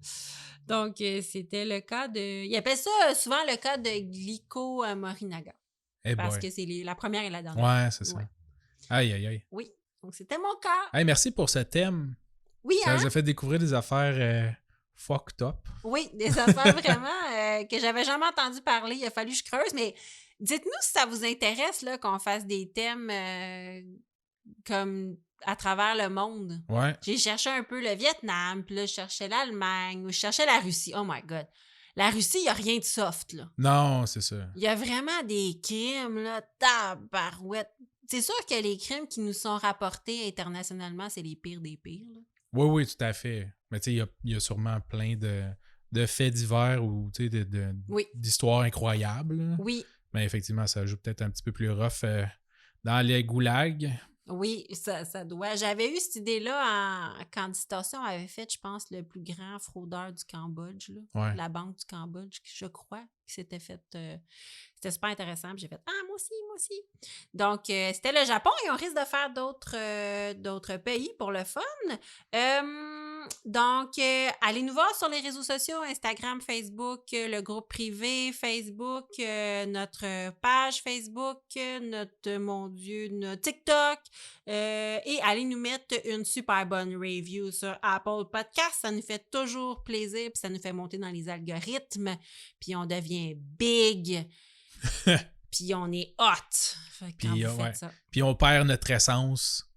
Donc, c'était le cas de... Il appelle ça souvent le cas de Glico Morinaga. Parce que c'est la première et la dernière. Ouais, c'est ça. Aïe, aïe, aïe. Oui, donc c'était mon cas. Hey, merci pour ce thème. Oui, ça nous a fait découvrir des affaires fucked up. Oui, des affaires vraiment que j'avais jamais entendu parler. Il a fallu que je creuse, mais dites-nous si ça vous intéresse là, qu'on fasse des thèmes comme à travers le monde. Ouais. J'ai cherché un peu le Vietnam, puis là, je cherchais l'Allemagne, je cherchais la Russie. Oh my God! La Russie, il n'y a rien de soft, là. Non, c'est ça. Il y a vraiment des crimes, là, tabarouette. C'est sûr que les crimes qui nous sont rapportés internationalement, c'est les pires des pires, là. Oui, oui, tout à fait. Mais tu sais, il y a sûrement plein de faits divers ou d'histoires incroyables. Là. Oui. Mais effectivement, ça joue peut-être un petit peu plus rough dans les goulags. Oui, ça doit. J'avais eu cette idée-là quand Distorsion avait fait, je pense, le plus grand fraudeur du Cambodge, là. Ouais. La banque du Cambodge, je crois, qui s'était fait... c'était super intéressant. Puis j'ai fait « Ah, moi aussi! » Donc, c'était le Japon et on risque de faire d'autres pays pour le fun. Donc, allez nous voir sur les réseaux sociaux, Instagram, Facebook, le groupe privé, Facebook, notre page Facebook, notre TikTok. Et allez nous mettre une super bonne review sur Apple Podcast. Ça nous fait toujours plaisir, puis ça nous fait monter dans les algorithmes. Puis on devient big. Puis on est hot. Fait que quand vous faites ça. Puis on perd notre essence.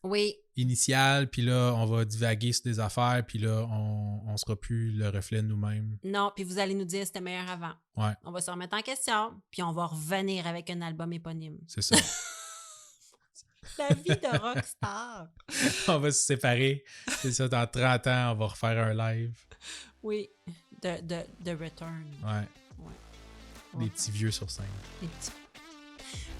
Oui. Initiale, puis là, on va divaguer sur des affaires, puis là, on sera plus le reflet de nous-mêmes. Non, puis vous allez nous dire que c'était meilleur avant. Ouais. On va se remettre en question, puis on va revenir avec un album éponyme. C'est ça. La vie de rockstar. On va se séparer. C'est ça, dans 30 ans, on va refaire un live. Oui, de Return. Ouais. Des petits vieux sur scène. Des petits.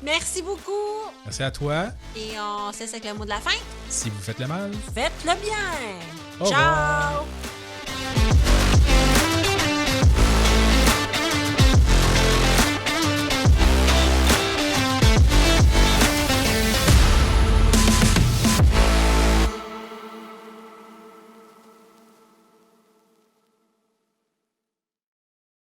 Merci beaucoup. Merci à toi. Et on se laisse avec le mot de la fin. Si vous faites le mal, Faites-le bien. Au Ciao. revoir.